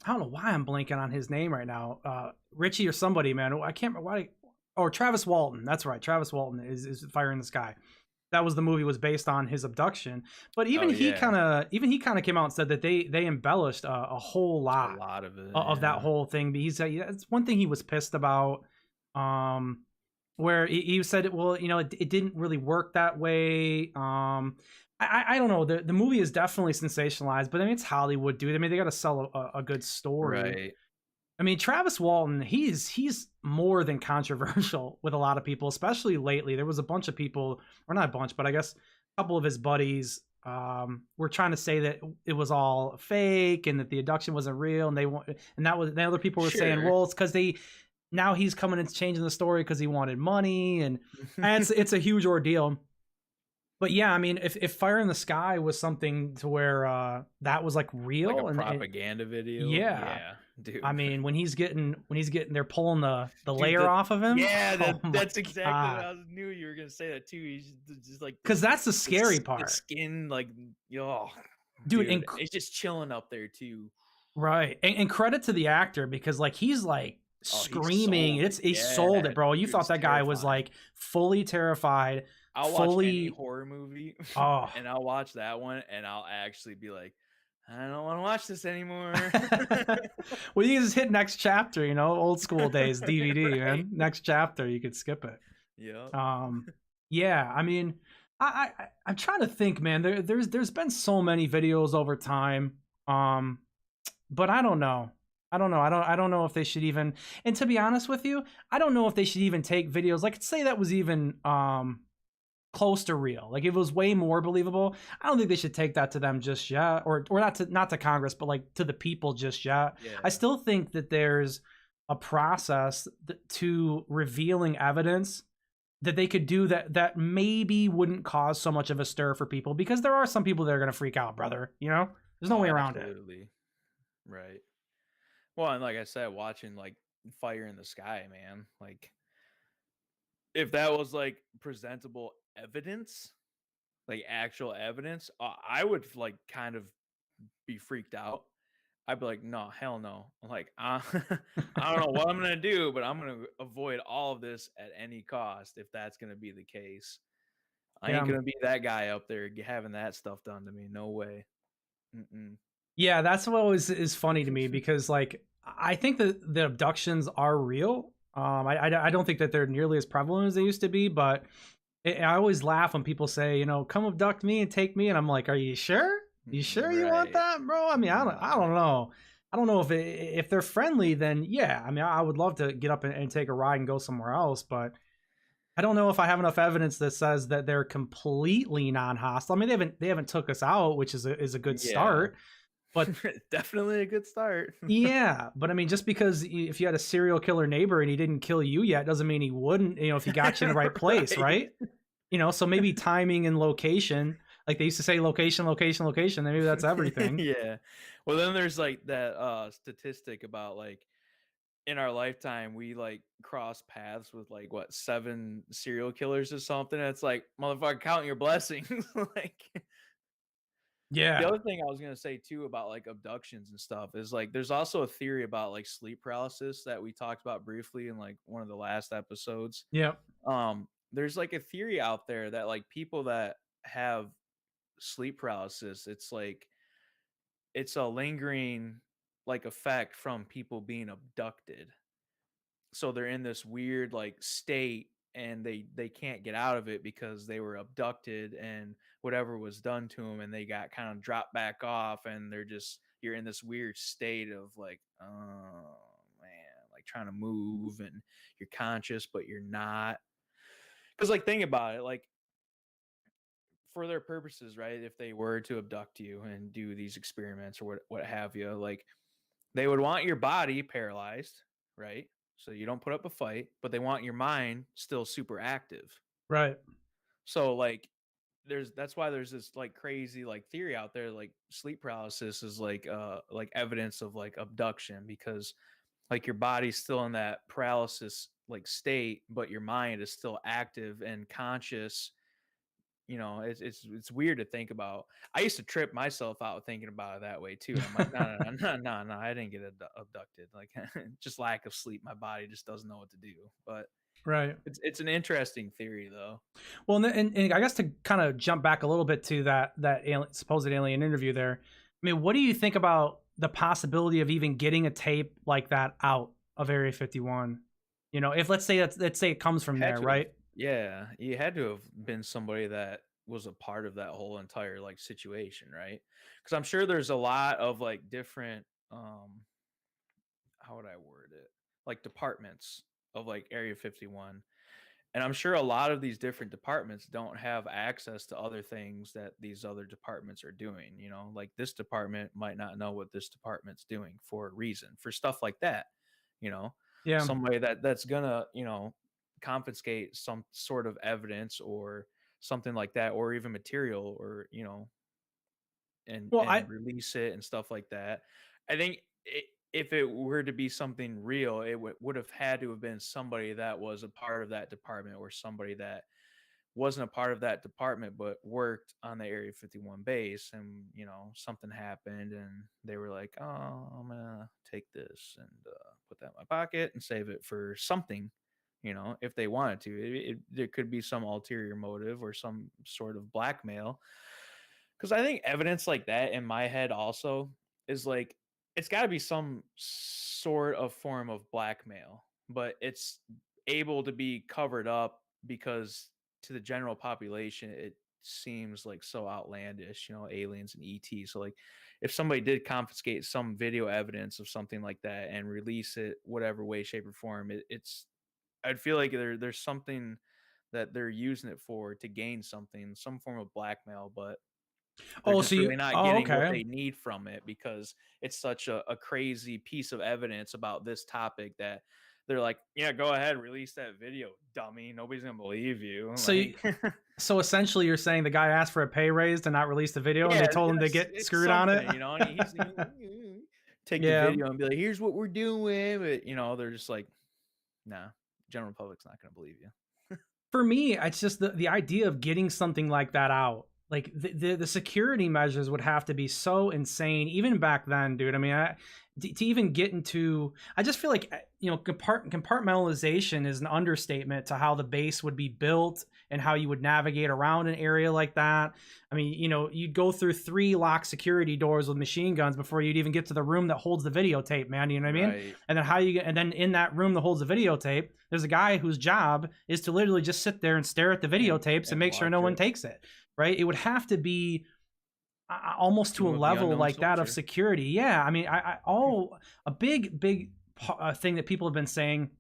don't know why I'm blanking on his name right now. Richie or somebody, man. I can't remember why. Oh, Travis Walton. That's right. Travis Walton is Fire in the Sky. That was the movie was based on his abduction. But Oh yeah, even he kind of came out and said that they embellished a whole a lot lot of it. of that Yeah, whole thing. But he said yeah, it's one thing he was pissed about. Um, where he said, well, you know, it didn't really work that way. I don't know. The movie is definitely sensationalized, but I mean, it's Hollywood, dude. I mean, they got to sell a good story. right. I mean, Travis Walton, he's more than controversial with a lot of people, especially lately. There was a bunch of people, or not a bunch, but I guess a couple of his buddies were trying to say that it was all fake and that the abduction wasn't real, and the other people were saying, Sure. well, it's because now he's coming and changing the story because he wanted money, and it's a huge ordeal. But yeah, I mean, if Fire in the Sky was something to where that was like Like a real, and propaganda video. yeah, Yeah, I dude. mean, when he's getting they're pulling the Dude, layer off of him. yeah, Oh my that's exactly what god, I knew you were gonna say that too. He's just like because that's the scary the part, skin, like, oh, dude. dude, it's just chilling up there too. Right. And credit to the actor because like he's like Oh, he screaming. sold it. It's he sold Yeah, it, bro. You dude, thought it's that guy was terrifying. like fully terrified, I'll watch any fully horror movie oh. and I'll watch that one and I'll actually be like, I don't want to watch this anymore. Well, you can just hit next chapter, you know, old school days, DVD, Right. man. Next chapter, you could skip it. Yep. Yeah, I mean, I'm trying to think, man. There's been so many videos over time. Um, but I don't know. I don't know if they should even. And to be honest with you, I don't know if they should even take videos. Like, say that was even close to real. Like, if it was way more believable. I don't think they should take that to them just yet, or not to Congress, but like to the people just yet. I Yeah. still think that there's a process to revealing evidence that they could do that maybe wouldn't cause so much of a stir for people because there are some people that are going to freak out, brother. You know, there's no Oh, way around it. absolutely. Right. Well, and like I said, watching like fire in the sky, man. Like if that was like presentable evidence, like actual evidence, I would like kind of be freaked out. I'd be like, no, hell no. I'm like, I don't know what I'm gonna do, but I'm gonna avoid all of this at any cost if that's gonna be the case. I Yeah, ain't gonna be that guy up there having that stuff done to me. No way. Mm-mm. yeah. That's what always is funny to me because like I think that the abductions are real. I don't think that they're nearly as prevalent as they used to be, but I always laugh when people say, you know, come abduct me and take me, and I'm like, are you sure? You sure you want Right. that, bro? I mean, I No. don't know. I don't know if they're friendly, then yeah. I mean, I would love to get up and take a ride and go somewhere else, but I don't know if I have enough evidence that says that they're completely non-hostile. I mean, they haven't took us out, which is a good Yeah. start. But Definitely a good start. yeah, but I mean, just because if you had a serial killer neighbor and he didn't kill you yet, doesn't mean he wouldn't. You know, if he got you in the right place, Right. right? You know, so maybe timing and location, like they used to say, location, location, location. Maybe that's everything. Yeah. Well, then there's like that statistic about like in our lifetime we like cross paths with like what 7 serial killers or something. And it's like motherfucker, count your blessings. Like the Yeah. other thing I was gonna say too about like abductions and stuff is like there's also a theory about like sleep paralysis that we talked about briefly in like one of the last episodes. Yep. There's like a theory out there that like people that have sleep paralysis, it's like it's a lingering like effect from people being abducted. So they're in this weird like state and they can't get out of it because they were abducted and whatever was done to them and they got kind of dropped back off and they're just you're in this weird state of like oh man, like trying to move and you're conscious but you're not. Cuz like think about it, like for their purposes, right? If they were to abduct you and do these experiments or what have you, like they would want your body paralyzed, right? So you don't put up a fight, but they want your mind still super active. Right. So like there's that's why there's this like crazy like theory out there like sleep paralysis is like evidence of like abduction because like your body's still in that paralysis like state but your mind is still active and conscious. You know, it's weird to think about. I used to trip myself out thinking about it that way too. I'm like, no, no, no, no, no, no. I didn't get abducted. Like, just lack of sleep. My body just doesn't know what to do. But Right. it's an interesting theory, though. Well, and I guess to kind of jump back a little bit to that supposed alien interview there. I mean, what do you think about the possibility of even getting a tape like that out of Area 51? You know, if let's say it comes from Had there, to have, right? yeah, you had to have been somebody that was a part of that whole entire like situation, right? Because I'm sure there's a lot of like different, how would I word it? Like departments of like Area 51. And I'm sure a lot of these different departments don't have access to other things that these other departments are doing. You know, like this department might not know what this department's doing for a reason, for stuff like that. You know, Yeah. somebody that's gonna, you know, confiscate some sort of evidence or something like that, or even material, or you know, Well, and release it and stuff like that. I think if it were to be something real, it would have had to have been somebody that was a part of that department or somebody that wasn't a part of that department but worked on the Area 51 base, and something happened and they were like, "Oh, I'm gonna take this and put that in my pocket and save it for something." If they wanted to, there could be some ulterior motive or some sort of blackmail. Because I think evidence like that in my head also is like, it's got to be some sort of form of blackmail, but it's able to be covered up because to the general population, it seems like so outlandish, aliens and ET. So, like, if somebody did confiscate some video evidence of something like that and release it, whatever way, shape, or form, I'd feel like there's something that they're using it for to gain something, some form of blackmail, but they're Oh, just so really you not oh, getting what okay. they need from it because it's such a crazy piece of evidence about this topic that they're like, yeah, go ahead, release that video, dummy. Nobody's gonna believe you. So you Like, so essentially you're saying the guy asked for a pay raise to not release the video and yeah, they told him to yes, get it's screwed on it? something, and he's take the Yeah. video and be like, here's what we're doing, but they're just like, nah, general public's not gonna believe you. For me, it's just the idea of getting something like that out. Like the security measures would have to be so insane, even back then, dude. I mean, to even get into, I just feel like compartmentalization is an understatement to how the base would be built and how you would navigate around an area like that. I mean, you'd go through 3 locked security doors with machine guns before you'd even get to the room that holds the videotape, man. You know what I mean? Right. And then in that room that holds the videotape, there's a guy whose job is to literally just sit there and stare at the videotapes and And make sure no watch one it. takes it. Right? It would have to be almost to Tomb a of the level Unknown like that of Soldier. security. Yeah, I mean, all a big thing that people have been saying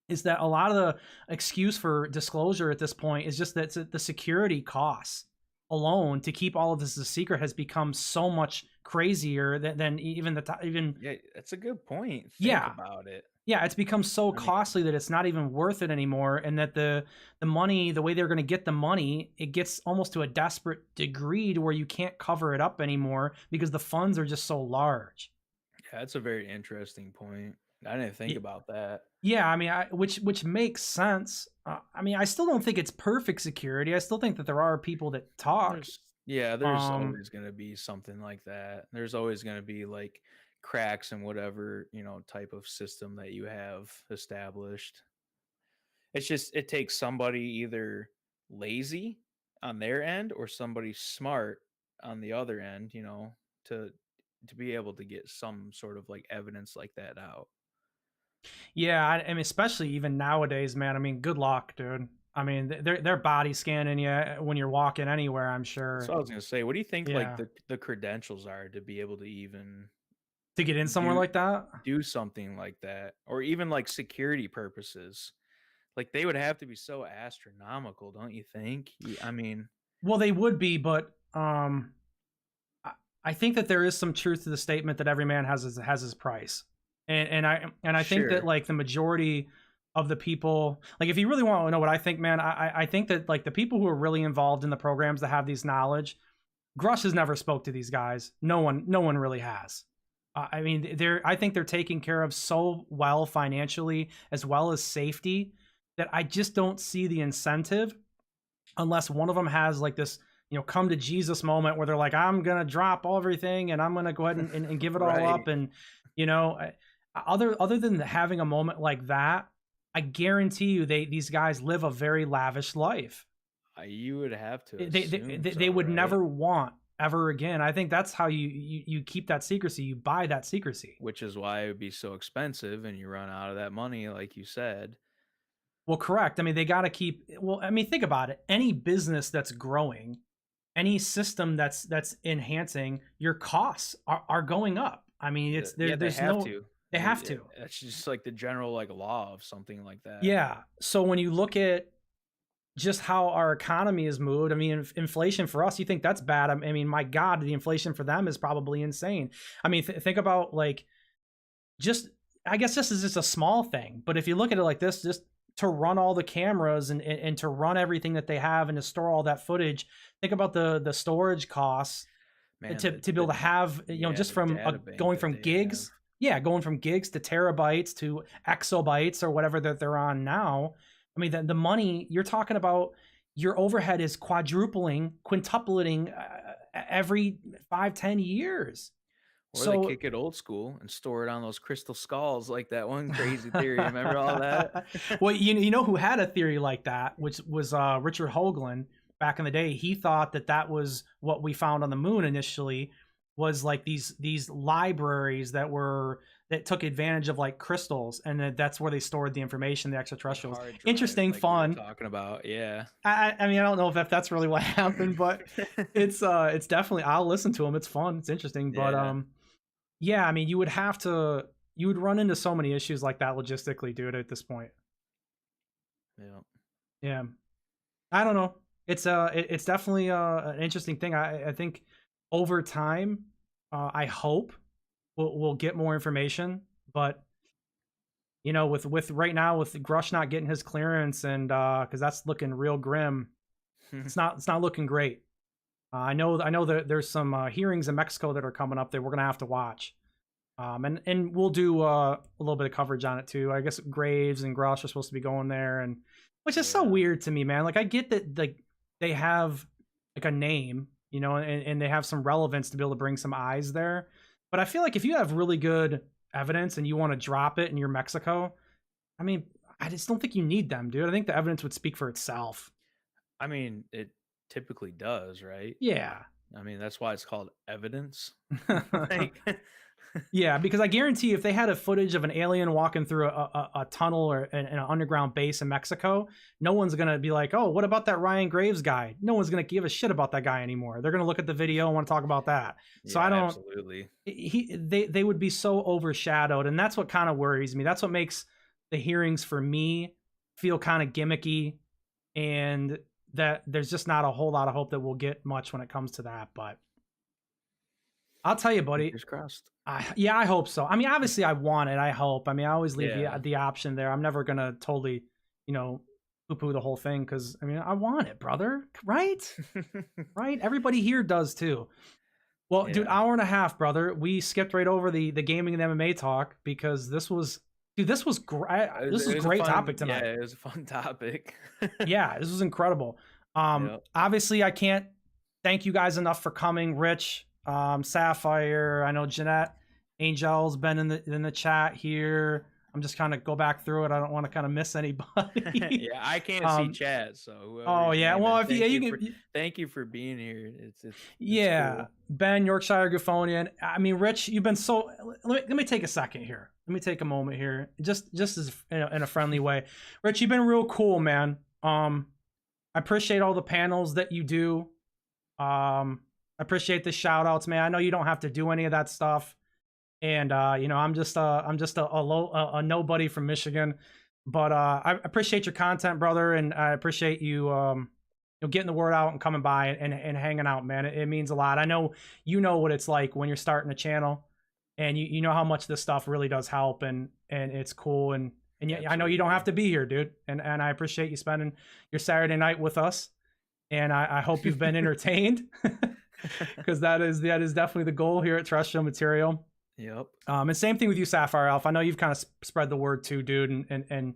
is that a lot of the excuse for disclosure at this point is just that the security costs alone to keep all of this a secret has become so much crazier than even even. Yeah, that's a good point. Think Yeah, about it. yeah, it's become so I mean, costly that it's not even worth it anymore, and that the money, the way they're going to get the money, it gets almost to a desperate degree to where you can't cover it up anymore because the funds are just so large. yeah, that's a very interesting point. I didn't think Y- about that. Yeah, I mean, which makes sense. I mean, I still don't think it's perfect security. I still think that there are people that talk. There's Um, always gonna be something like that. There's always gonna be like cracks in whatever, type of system that you have established. It's just it takes somebody either lazy on their end or somebody smart on the other end, to be able to get some sort of like evidence like that out. yeah, I mean, especially even nowadays, man. I mean, good luck, dude. I mean, they're body scanning you when you're walking anywhere, I'm So sure. I was gonna say, what do you think like Yeah. the credentials are to be able to even To get in somewhere do like that? do something like that, or even like security purposes? Like they would have to be so astronomical, don't you think? I mean, Well, they would be, but I I think that there is some truth to the statement that every man has his price, and I think that sure, like the majority of the people, like if you really want to know what I think, man, I think that like the people who are really involved in the programs that have these knowledge, Grush has never spoke to these guys. No one really has. I mean, I think they're taken care of so well financially as well as safety that I just don't see the incentive unless one of them has like this come to Jesus moment where they're like, I'm gonna drop everything and I'm gonna go ahead and give it all right? up. And you know other than having a moment like that, I guarantee you these guys live a very lavish life. You would have to they they, assume they so, would right? never want ever again. I think that's how you keep that secrecy. You buy that secrecy. Which is why it would be so expensive, and you run out of that money, like you said. Well, correct. I mean, they got to keep. Well, I mean, think about it. Any business that's growing, any system that's enhancing, your costs are going up. I mean, it's there. Yeah, they There's have no. to. They have to. That's just like the general like law of something like that. Yeah. So when you look at just how our economy is moved, I mean, inflation for us, you think that's bad. I mean, my God, the inflation for them is probably insane. I mean, think about like just I guess this is just a small thing, but if you look at it like this, just to run all the cameras and to run everything that they have and to store all that footage, think about the storage costs Man, to be able to have just the from data bank going that from they have. gigs, yeah, going from gigs to terabytes to exobytes or whatever that they're on now. I mean, the money you're talking about, your overhead is quadrupling, quintupling every 5, 10 years. Or they So kick it old school and store it on those crystal skulls like that one crazy theory. Remember all that? well, you know who had a theory like that, which was Richard Hoagland back in the day. He thought that that was what we found on the moon initially, was like these libraries that took advantage of like crystals, and that's where they stored the information, the Like extraterrestrials. hard drives, Interesting, like we were fun. talking about. Yeah. I mean, I don't know if that's really what happened, but it's definitely, I'll listen to them. It's fun, it's interesting, but Yeah. yeah, I mean, you would run into so many issues like that logistically, dude, at this point. Yeah. Yeah. I don't know. It's definitely an interesting thing. I think over time, I hope we'll get more information, but you know, with right now with Grush not getting his clearance, and because that's looking real grim, it's not looking great. I know that there's some hearings in Mexico that are coming up that we're gonna have to watch. And we'll do a little bit of coverage on it too. I guess Graves and Grosh are supposed to be going there, and which is so Yeah. weird to me, man. Like I get that like they have like a name, you know, and they have some relevance to be able to bring some eyes there. But I feel like if you have really good evidence and you want to drop it in your Mexico, I mean, I just don't think you need them, dude. I think the evidence would speak for itself. I mean, it typically does, right? Yeah. I mean, that's why it's called evidence. Like, Yeah, because I guarantee if they had a footage of an alien walking through a tunnel or an underground base in Mexico, no one's gonna be like, "Oh, what about that Ryan Graves guy?" No one's gonna give a shit about that guy anymore. They're gonna look at the video and want to talk about that. So yeah, I don't. absolutely. They would be so overshadowed, and that's what kind of worries me. That's what makes the hearings for me feel kind of gimmicky, and that there's just not a whole lot of hope that we'll get much when it comes to that. But I'll tell you, buddy. Fingers crossed. Yeah, I hope so. I mean, obviously, I want it. I hope. I mean, I always leave Yeah. the option there. I'm never gonna totally, you know, poo poo the whole thing, because I mean, I want it, brother. Right? Right? Everybody here does too. Well, dude, Yeah. hour and a half, brother. We skipped right over the gaming and MMA talk because this was, dude, this was great. This was It a was a great fun, topic yeah, tonight. it was a fun topic. Yeah, this was incredible. Yep. Obviously, I can't thank you guys enough for coming. Rich, Sapphire, I know Jeanette, Angel's been in the chat here. I'm just kind of go back through it. I don't want to kind of miss anybody. Yeah, I can't see chat, so Oh whoever's yeah, name well is, if you, you can, thank you for being here. It's yeah, cool. Ben, Yorkshire Gaffonian. I mean, Rich, you've been so. Let me take a second here. Let me take a moment here, just as in a friendly way. Rich, you've been real cool, man. I appreciate all the panels that you do. I appreciate the shout outs, man. I know you don't have to do any of that stuff, and you know, I'm just a nobody from Michigan, but I appreciate your content, brother, and I appreciate you you know, getting the word out and coming by and hanging out, man. It means a lot. I know you know what it's like when you're starting a channel, and you know how much this stuff really does help, and it's cool, and I know you don't have to be here, dude, and I appreciate you spending your Saturday night with us, and I hope you've been entertained, because that is definitely the goal here at Terrestrial Material. Yep. And same thing with you, Sapphire Alpha. I know you've kind of spread the word too, dude, and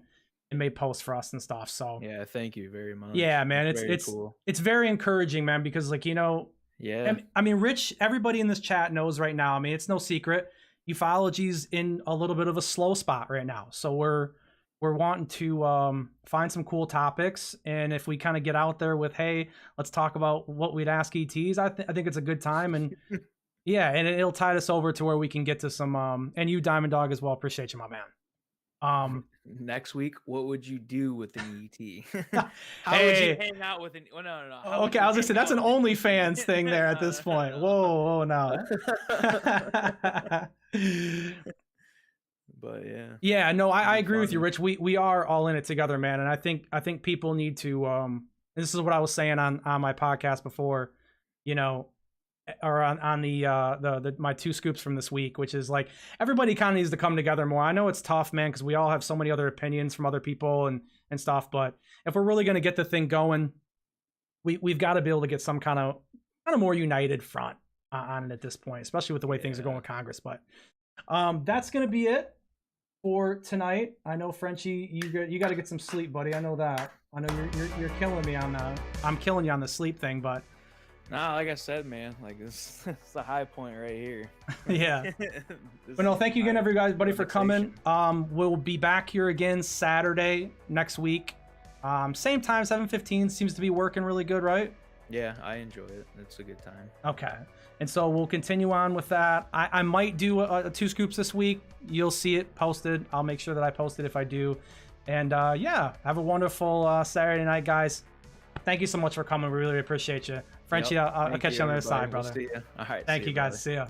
made posts for us and stuff. So Yeah, thank you very much. yeah, man, That's very it's cool. it's very encouraging, man, because like, you know, Yeah. I mean, Rich, everybody in this chat knows right now. I mean, it's no secret. Ufology's in a little bit of a slow spot right now, so we're wanting to find some cool topics, and if we kind of get out there with, hey, let's talk about what we'd ask ETs, I think it's a good time, and yeah, and it'll tide us over to where we can get to some and you, Diamond Dog, as well. Appreciate you, my man. Next week, what would you do with an ET? How would Hey. you hang out with an? Oh, no, no, no. How would Okay, you I was gonna hang say that's out an with OnlyFans thing there at No, this no, point. no. Whoa, now. But yeah. Yeah, no, I It'd be agree with you, funny. Rich. We are all in it together, man. And I think people need to this is what I was saying on my podcast before, you know, or on the my two scoops from this week, which is like everybody kind of needs to come together more. I know it's tough, man, because we all have so many other opinions from other people and stuff, but if we're really going to get the thing going, we've got to be able to get some kind of more united front on it at this point, especially with the way things are going with Congress. But that's going to be it for tonight. I know, Frenchie, you got to get some sleep, buddy. I know that. I know you're killing me on the. I'm killing you on the sleep thing, but Nah, like I said, man, like this is a high point right here. yeah. This But no, is thank you again, my everybody, for coming. motivation. We'll be back here again Saturday next week. Same time, 7:15 seems to be working really good, right? Yeah, I enjoy it. It's a good time. Okay. And so we'll continue on with that. I might do a 2 scoops this week. You'll see it posted. I'll make sure that I post it if I do. And yeah, have a wonderful Saturday night, guys. Thank you so much for coming. We really appreciate you. Frenchie, Yep. I'll Thank catch you, you on the other everybody. side, We'll brother. see ya. All right. Thank See you, ya, guys. brother. See ya.